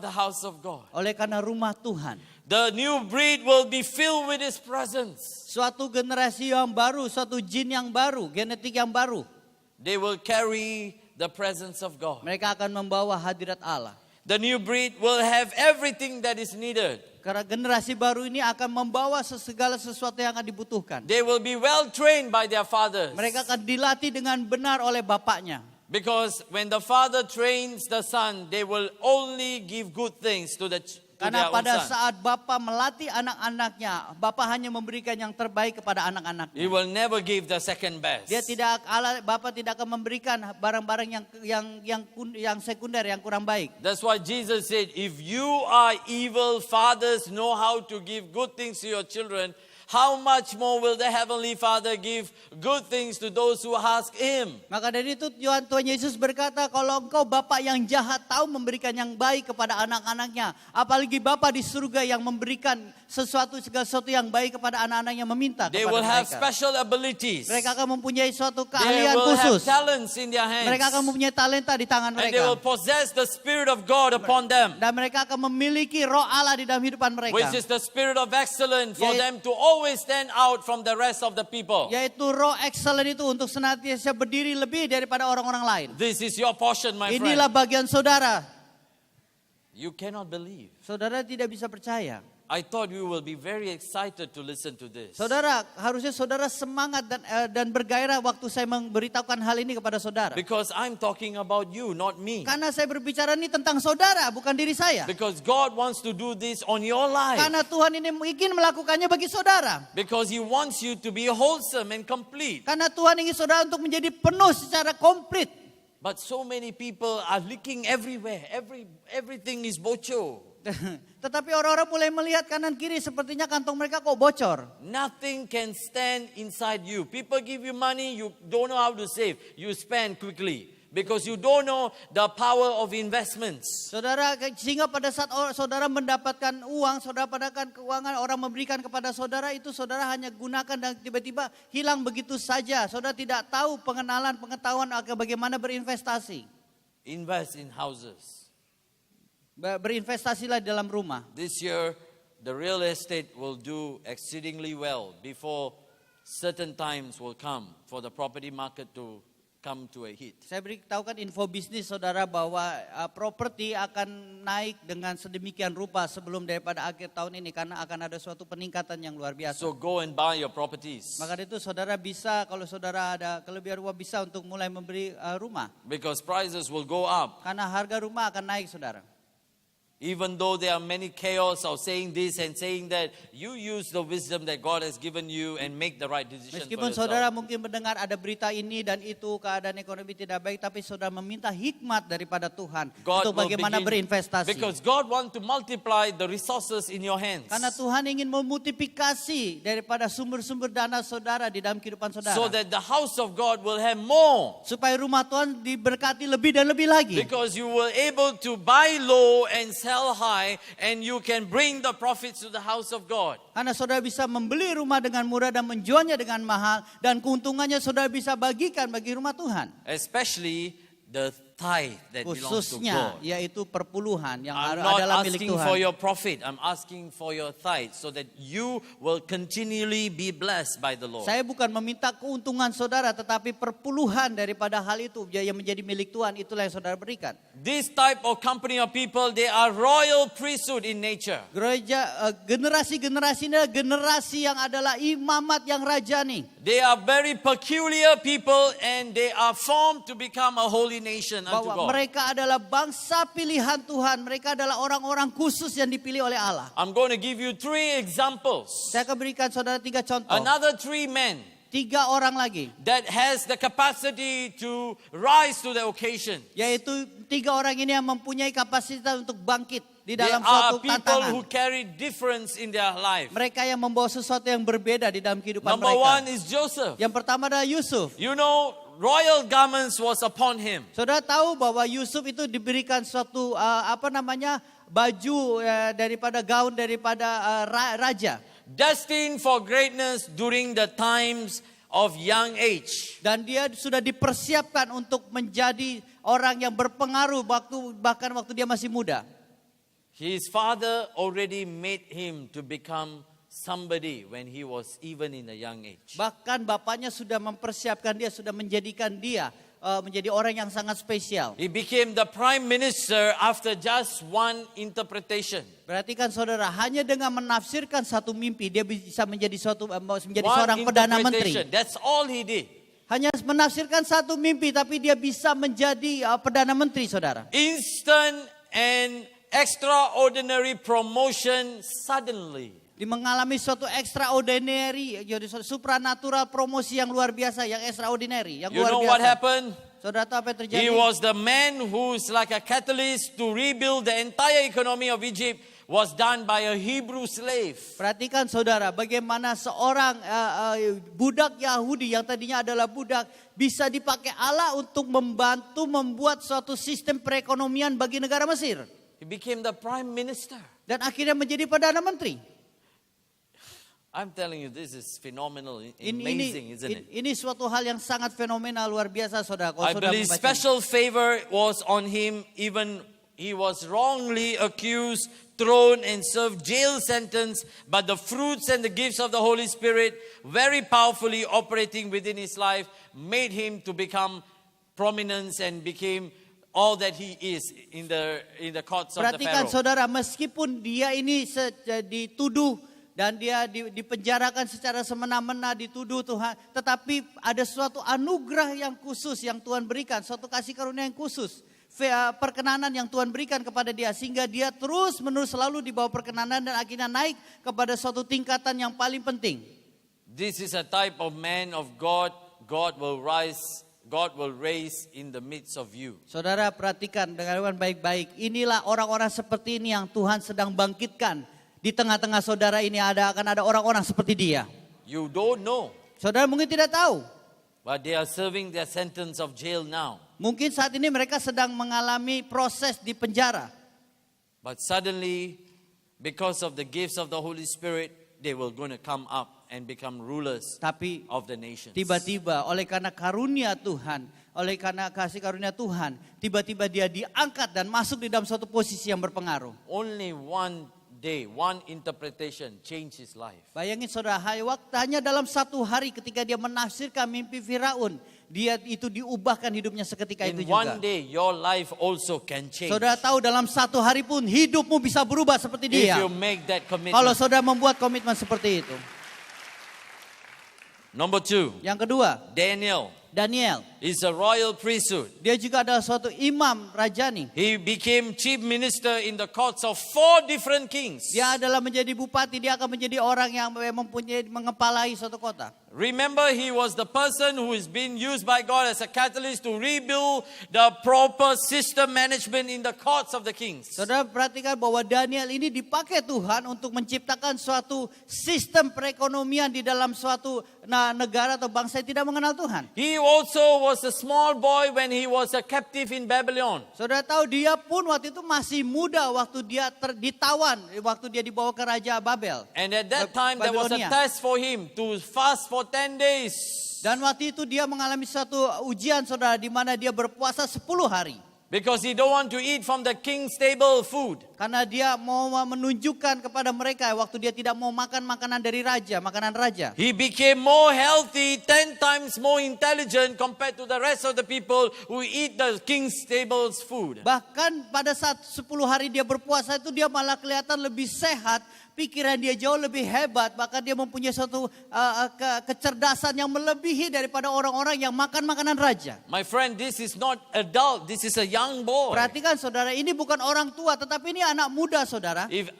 the house of God. Oleh karena rumah Tuhan. The new breed will be filled with His presence. Suatu generasi yang baru, suatu jin yang baru, genetik yang baru. They will carry the presence of God. Mereka akan membawa hadirat Allah. The new breed will have everything that is needed. Karena generasi baru ini akan membawa segala sesuatu yang akan dibutuhkan. They will be well trained by their fathers. Mereka akan dilatih dengan benar oleh bapaknya. Because when the father trains the son, they will only give good things to their Karena own pada son. saat Bapa melatih anak-anaknya, Bapa hanya memberikan yang terbaik kepada He anak-anaknya. will never give the second best. Bapa tidak akan memberikan barang-barang yang sekunder, yang kurang baik. That's why Jesus said, if you are evil fathers know how to give good things to your children, how much more will the Heavenly Father give good things to those who ask Him? Maka dari itu Tuhan Yesus berkata, kalau engkau Bapa yang jahat tahu memberikan yang baik kepada anak-anaknya, apalagi Bapa di surga yang memberikan segala sesuatu yang baik kepada anak-anaknya meminta They kepada will have mereka. special abilities. Mereka akan mempunyai suatu They keahlian will have khusus. talents in their hands. Mereka akan mempunyai talenta di tangan And they will mereka. possess the Spirit of God upon them, Dan mereka akan memiliki roh Allah di dalam hidupan mereka. which is the Spirit of excellence for Yaitu- them to always stand out from the rest of the people. Yaitu roh excellent itu untuk senantiasa berdiri lebih daripada orang-orang lain. This is your portion, my Inilah friend. bagian saudara. You cannot believe. Saudara tidak bisa percaya. I thought you will be very excited to listen to this. Saudara, harusnya saudara semangat dan bergairah waktu saya memberitahukan hal ini kepada saudara. Because I'm talking about you, not me. Karena saya berbicara ini tentang saudara, bukan diri saya. Because God wants to do this on your life. Karena Tuhan ini ingin melakukannya bagi saudara. Because He wants you to be wholesome and complete. Karena Tuhan ingin saudara untuk menjadi penuh secara komplit. But so many people are leaking everywhere. Everything is bocho. Tetapi orang-orang mulai melihat kanan kiri, sepertinya kantong mereka kok bocor. Nothing can stand inside you. People give you money, you don't know how to save. You spend quickly. because you don't know the power of investments. Saudara, sehingga pada saat saudara mendapatkan uang, saudara mendapatkan keuangan, orang memberikan kepada saudara, itu saudara hanya gunakan dan tiba-tiba hilang begitu saja. Saudara tidak tahu pengetahuan bagaimana berinvestasi. Invest in houses. Berinvestasilah dalam rumah. This year, the real estate will do exceedingly well before certain times will come for the property market to come to a hit. Saya beritahukan info bisnis saudara bahwa properti akan naik dengan sedemikian rupa sebelum daripada akhir tahun ini karena akan ada suatu peningkatan yang luar biasa. So go and buy your properties. Maka itu saudara bisa, kalau saudara ada kelebihan rumah, bisa untuk mulai membeli rumah. Because prices will go up. Karena harga rumah akan naik saudara. Even though there are many chaos of saying this and saying that, you use the wisdom that God has given you and make the right decision for Meskipun yourself. saudara mungkin mendengar ada berita ini dan itu, keadaan ekonomi tidak baik, tapi saudara meminta hikmat daripada Tuhan God untuk will bagaimana begin- berinvestasi. Because God wants to multiply the resources in your hands. Karena Tuhan ingin memultiplikasi daripada sumber-sumber dana saudara di dalam kehidupan saudara. So that the house of God will have more. Supaya rumah Tuhan diberkati lebih dan lebih lagi. Because you were able to buy low and sell high, and you can bring the profits to the house of God. Karena saudara bisa membeli rumah dengan murah dan menjualnya dengan mahal. Dan keuntungannya saudara bisa bagikan bagi rumah Tuhan. Especially the tithe that belongs to Khususnya God. yaitu perpuluhan yang I'm not adalah milik asking for Tuhan. your profit. I'm asking for your tithe so that you will continually be blessed by the Lord. Saya bukan meminta keuntungan saudara, tetapi perpuluhan daripada hal itu yang menjadi milik Tuhan, itulah yang saudara berikan. This type of company of people, they are royal priesthood in nature. Gereja generasi-generasi ini adalah generasi yang adalah imamat yang rajani. They are very peculiar people and they are formed to become a holy nation unto Bahwa God. mereka adalah bangsa pilihan Tuhan. Mereka adalah orang-orang khusus yang dipilih oleh Allah. I'm going to give you 3 examples. Saya akan berikan saudara 3 contoh. Another 3 men 3 orang lagi. that has the capacity to rise to the occasion. Yaitu 3 orang ini yang mempunyai kapasitas untuk bangkit di They dalam are suatu people tantangan. who carry difference in their life. Mereka yang membawa sesuatu yang berbeda di dalam kehidupan Number mereka. 1 is Joseph. Yang pertama adalah Yusuf. You know, royal garments was upon him. Saudara tahu bahwa Yusuf itu diberikan suatu baju daripada gaun daripada raja. Destined for greatness during the times of young age. Dan dia sudah dipersiapkan untuk menjadi orang yang berpengaruh bahkan waktu dia masih muda. His father already made him to become somebody when he was even in a young age. Bahkan bapaknya sudah mempersiapkan dia, sudah menjadikan dia menjadi orang yang sangat spesial. He became the prime minister after just one interpretation. Perhatikan saudara, hanya dengan menafsirkan satu mimpi dia bisa menjadi One seorang perdana menteri. interpretation. That's all he did. Hanya menafsirkan satu mimpi tapi dia bisa menjadi perdana menteri saudara. Instant and extraordinary promotion suddenly. Dia mengalami suatu extraordinary, jadi supranatural promosi yang luar biasa, yang extraordinary, yang You luar know biasa. what happened? Saudara tahu apa yang terjadi? He was the man who's like a catalyst to rebuild the entire economy of Egypt, was done by a Hebrew slave. Perhatikan saudara, bagaimana seorang budak Yahudi yang tadinya adalah budak bisa dipakai Allah untuk membantu membuat suatu sistem perekonomian bagi negara Mesir. He became the prime minister. Dan akhirnya menjadi perdana menteri. I'm telling you, this is phenomenal, amazing, isn't it? Ini suatu hal yang sangat fenomenal, luar biasa saudara. Kalau I saudara believe membaca. special favor was on him, even he was wrongly accused, thrown and served jail sentence, but the fruits and the gifts of the Holy Spirit very powerfully operating within his life made him to become prominence and became all that he is in the courts of the Perhatikan Pharaoh. saudara, meskipun dia ini dituduh dan dia dipenjarakan secara semena-mena, dituduh Tuhan, tetapi ada suatu anugerah yang khusus yang Tuhan berikan, suatu kasih karunia yang khusus, perkenanan yang Tuhan berikan kepada dia, sehingga dia terus menerus selalu di bawah perkenanan dan akhirnya naik kepada suatu tingkatan yang paling penting. This is a type of man of God. God will raise in the midst of you. Saudara perhatikan dengan baik-baik, inilah orang-orang seperti ini yang Tuhan sedang bangkitkan. Di tengah-tengah saudara ini akan ada orang-orang seperti dia. You don't know, Saudara mungkin tidak tahu. but they are serving their sentence of jail now. Mungkin saat ini mereka sedang mengalami proses di penjara. But suddenly, because of the gifts of the Holy Spirit, they were going to come up and become rulers Tapi of the nations. tiba-tiba oleh karena karunia Tuhan, oleh karena kasih karunia Tuhan, tiba-tiba dia diangkat dan masuk di dalam suatu posisi yang berpengaruh. Only one day, one interpretation changed his life. Bayangin saudara, hanya dalam satu hari ketika dia menafsirkan mimpi Firaun, dia itu diubahkan hidupnya seketika itu In juga. one day, your life also can change. Saudara tahu dalam satu hari pun hidupmu bisa berubah seperti If dia. you make that Kalau commitment. saudara membuat komitmen seperti itu. Number 2, Yang kedua, Daniel Daniel. is a royal priesthood. Dia juga adalah suatu imam rajani. He became chief minister in the courts of 4 different kings. Dia adalah menjadi bupati, dia akan menjadi orang yang mempunyai mengepalai suatu kota. Remember, he was the person who is being used by God as a catalyst to rebuild the proper system management in the courts of the kings. Saudara perhatikan bahwa Daniel ini dipakai Tuhan untuk menciptakan suatu sistem perekonomian di dalam suatu negara atau bangsa yang tidak mengenal Tuhan. He also was a small boy when he was a captive in Babylon. Saudara tahu dia pun waktu itu masih muda waktu dia ditawan, waktu dia dibawa ke Raja Babel. And at that time, there was a Babylonia. test for him to fast for 10 days. Dan waktu itu dia mengalami satu ujian saudara di mana dia berpuasa 10 hari. Because he don't want to eat from the king's table food. Karena dia mau menunjukkan kepada mereka waktu dia tidak mau makan makanan dari raja, makanan raja. He became more healthy, 10 times more intelligent compared to the rest of the people who eat the king's table's food. Bahkan pada saat 10 hari dia berpuasa itu dia malah kelihatan lebih sehat. Pikiran dia jauh lebih hebat. Bahkan dia mempunyai suatu kecerdasan yang melebihi daripada orang-orang yang makan makanan raja. My friend, this is not adult, this is a young boy. Perhatikan saudara, ini bukan orang tua tetapi ini anak muda saudara. If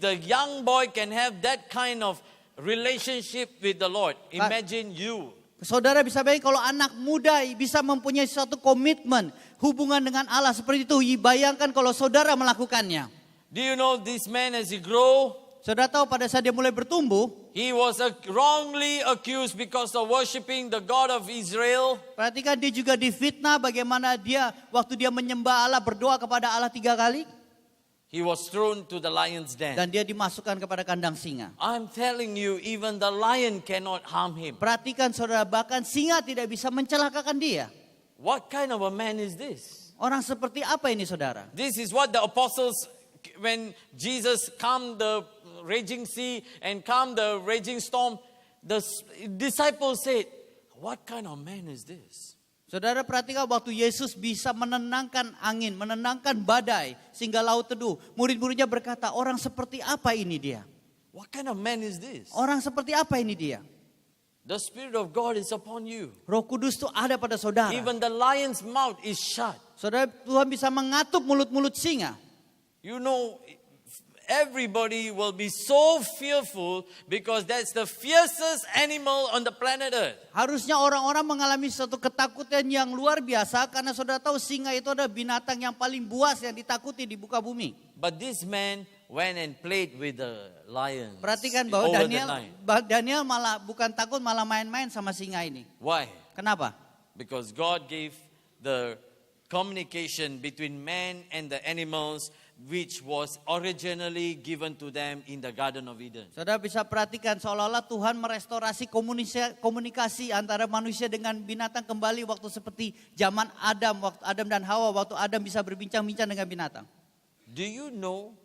the young boy can have that kind of relationship with the Lord, imagine you. Saudara bisa bayangkan kalau anak muda bisa mempunyai suatu komitmen hubungan dengan Allah seperti itu. Bayangkan kalau saudara melakukannya. Do you know this man as he grow? Saudara tahu pada saat dia mulai bertumbuh, He was wrongly accused because of worshiping the God of Israel. perhatikan dia juga difitnah bagaimana dia waktu dia menyembah Allah berdoa kepada Allah 3 kali. He was thrown to the lion's den. Dan dia dimasukkan kepada kandang singa. I'm telling you, even the lion cannot harm him. Perhatikan saudara, bahkan singa tidak bisa mencelakakan dia. What kind of a man is this? Orang seperti apa ini saudara? This is what the apostles, when Jesus calmed the raging sea and calmed the raging storm, the disciples said, what kind of man is this? Saudara perhatikan waktu Yesus bisa menenangkan angin, menenangkan badai sehingga laut teduh. Murid-muridnya berkata, orang seperti apa ini dia? What kind of man is this? Orang seperti apa ini dia? The Spirit of God is upon you. Roh Kudus itu ada pada saudara. Even the lion's mouth is shut. Saudara, Tuhan bisa mengatup mulut-mulut singa. You know, everybody will be so fearful because that's the fiercest animal on the planet Earth. Harusnya orang-orang mengalami suatu ketakutan yang luar biasa karena saudara tahu singa itu adalah binatang yang paling buas yang ditakuti di muka bumi. But this man went and played with the lions. Perhatikan bahwa over the night. Daniel malah bukan takut, malah main-main sama singa ini. Why? Kenapa? Because God gave the communication between man and the animals, which was originally given to them in the Garden of Eden. Saudara bisa perhatikan seolah-olah Tuhan merestorasi komunikasi antara manusia dengan binatang kembali waktu seperti zaman Adam, waktu Adam dan Hawa, waktu Adam bisa berbincang-bincang dengan binatang. Do you know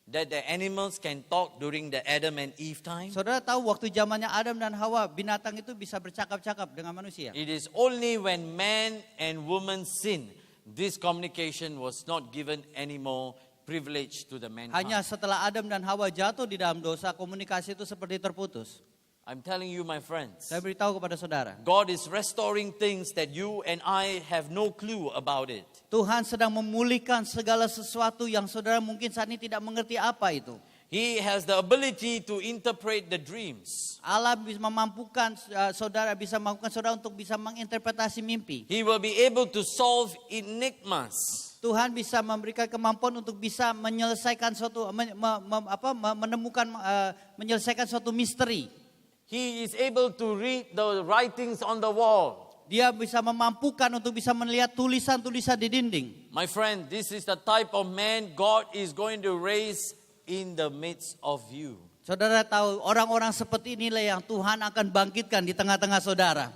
that the animals can talk during the Adam and Eve time? Saudara tahu waktu zamannya Adam dan Hawa, binatang itu bisa bercakap-cakap dengan manusia. It is only when man and woman sin, this communication was not given anymore privilege to the mankind. Hanya setelah Adam dan Hawa jatuh di dalam dosa, komunikasi itu seperti terputus. I'm telling you, my friends, Saya beritahu kepada saudara, God is restoring things that you and I have no clue about it. Tuhan sedang memulihkan segala sesuatu yang saudara mungkin saat ini tidak mengerti apa itu. He has the ability to interpret the dreams. Allah bisa memampukan saudara, bisa memampukan saudara untuk bisa menginterpretasi mimpi. He will be able to solve enigmas. Tuhan bisa memberikan kemampuan untuk bisa menyelesaikan suatu menyelesaikan suatu misteri. He is able to read the writings on the wall. Dia bisa memampukan untuk bisa melihat tulisan-tulisan di dinding. My friend, this is the type of man God is going to raise in the midst of you. Saudara tahu, orang-orang seperti inilah yang Tuhan akan bangkitkan di tengah-tengah saudara.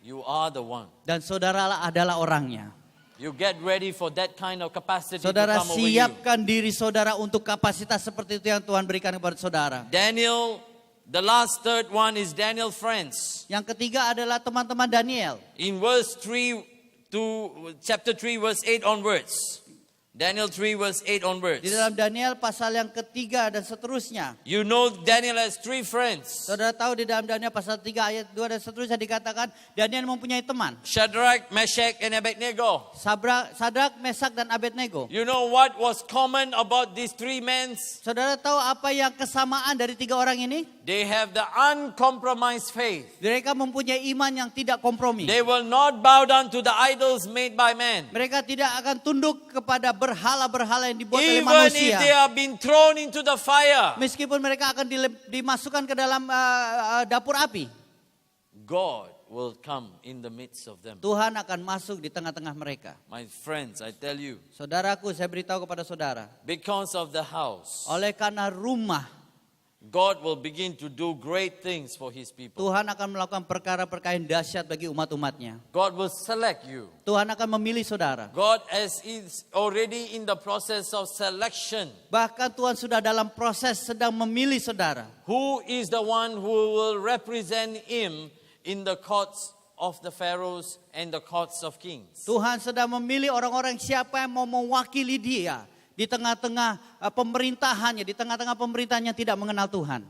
You are the one. Dan saudara adalah orangnya. You get ready for that kind of capacity Saudara to come over you. siapkan diri saudara untuk kapasitas seperti itu yang Tuhan berikan kepada saudara. Daniel, the last third one is Daniel friends. Yang ketiga adalah teman-teman Daniel. In verse 3 to chapter 3 verse 8 onwards. Daniel 3 verse 8 onwards. Di dalam Daniel pasal yang ketiga dan seterusnya. You know Daniel has 3 friends. Saudara tahu di dalam Daniel pasal 3 ayat 2 dan seterusnya dikatakan Daniel mempunyai teman. Shadrach, Meshach and Abednego. Sadrak, Mesak dan Abednego. You know what was common about these 3 men? Saudara tahu apa yang kesamaan dari 3 orang ini? They have the uncompromised faith. Mereka mempunyai iman yang tidak kompromi. They will not bow down to the idols made by man. Mereka tidak akan tunduk kepada berhala-berhala yang dibuat oleh Even if they manusia. have been thrown into the fire, Meskipun mereka akan dimasukkan ke dalam dapur api. God will come in the midst of them. Tuhan akan masuk di tengah-tengah mereka. My friends, I tell you, Saudaraku, saya beritahu kepada saudara. because of the house, Oleh karena rumah, God will begin to do great things for His people. Tuhan akan melakukan perkara-perkara yang dahsyat bagi umat-umatnya. God will select you. Tuhan akan memilih saudara. God is already in the process of selection. Bahkan Tuhan sudah dalam proses sedang memilih saudara. Who is the one who will represent Him in the courts of the pharaohs and the courts of kings? Tuhan sedang memilih orang-orang siapa yang mau mewakili dia di tengah-tengah pemerintahannya, di tengah-tengah pemerintahannya tidak mengenal Tuhan.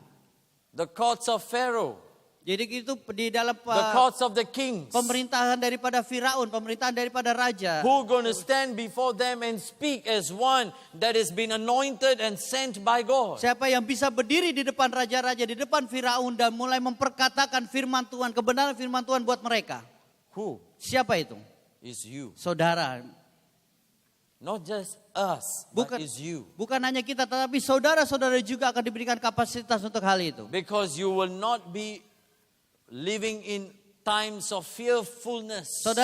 The courts of Pharaoh, Jadi itu di dalam the courts of the kings. pemerintahan daripada Firaun, pemerintahan daripada raja. Who going to stand before them and speak as one that has been anointed and sent by God? Siapa yang bisa berdiri di depan raja-raja, di depan Firaun dan mulai memperkatakan firman Tuhan, kebenaran firman Tuhan buat mereka. Who Siapa itu? is you? Saudara. Not just us, but is you. Bukan hanya kita, tetapi saudara-saudara juga akan diberikan kapasitas untuk hal itu. Because you will not be living in times of fearfulness. Saudara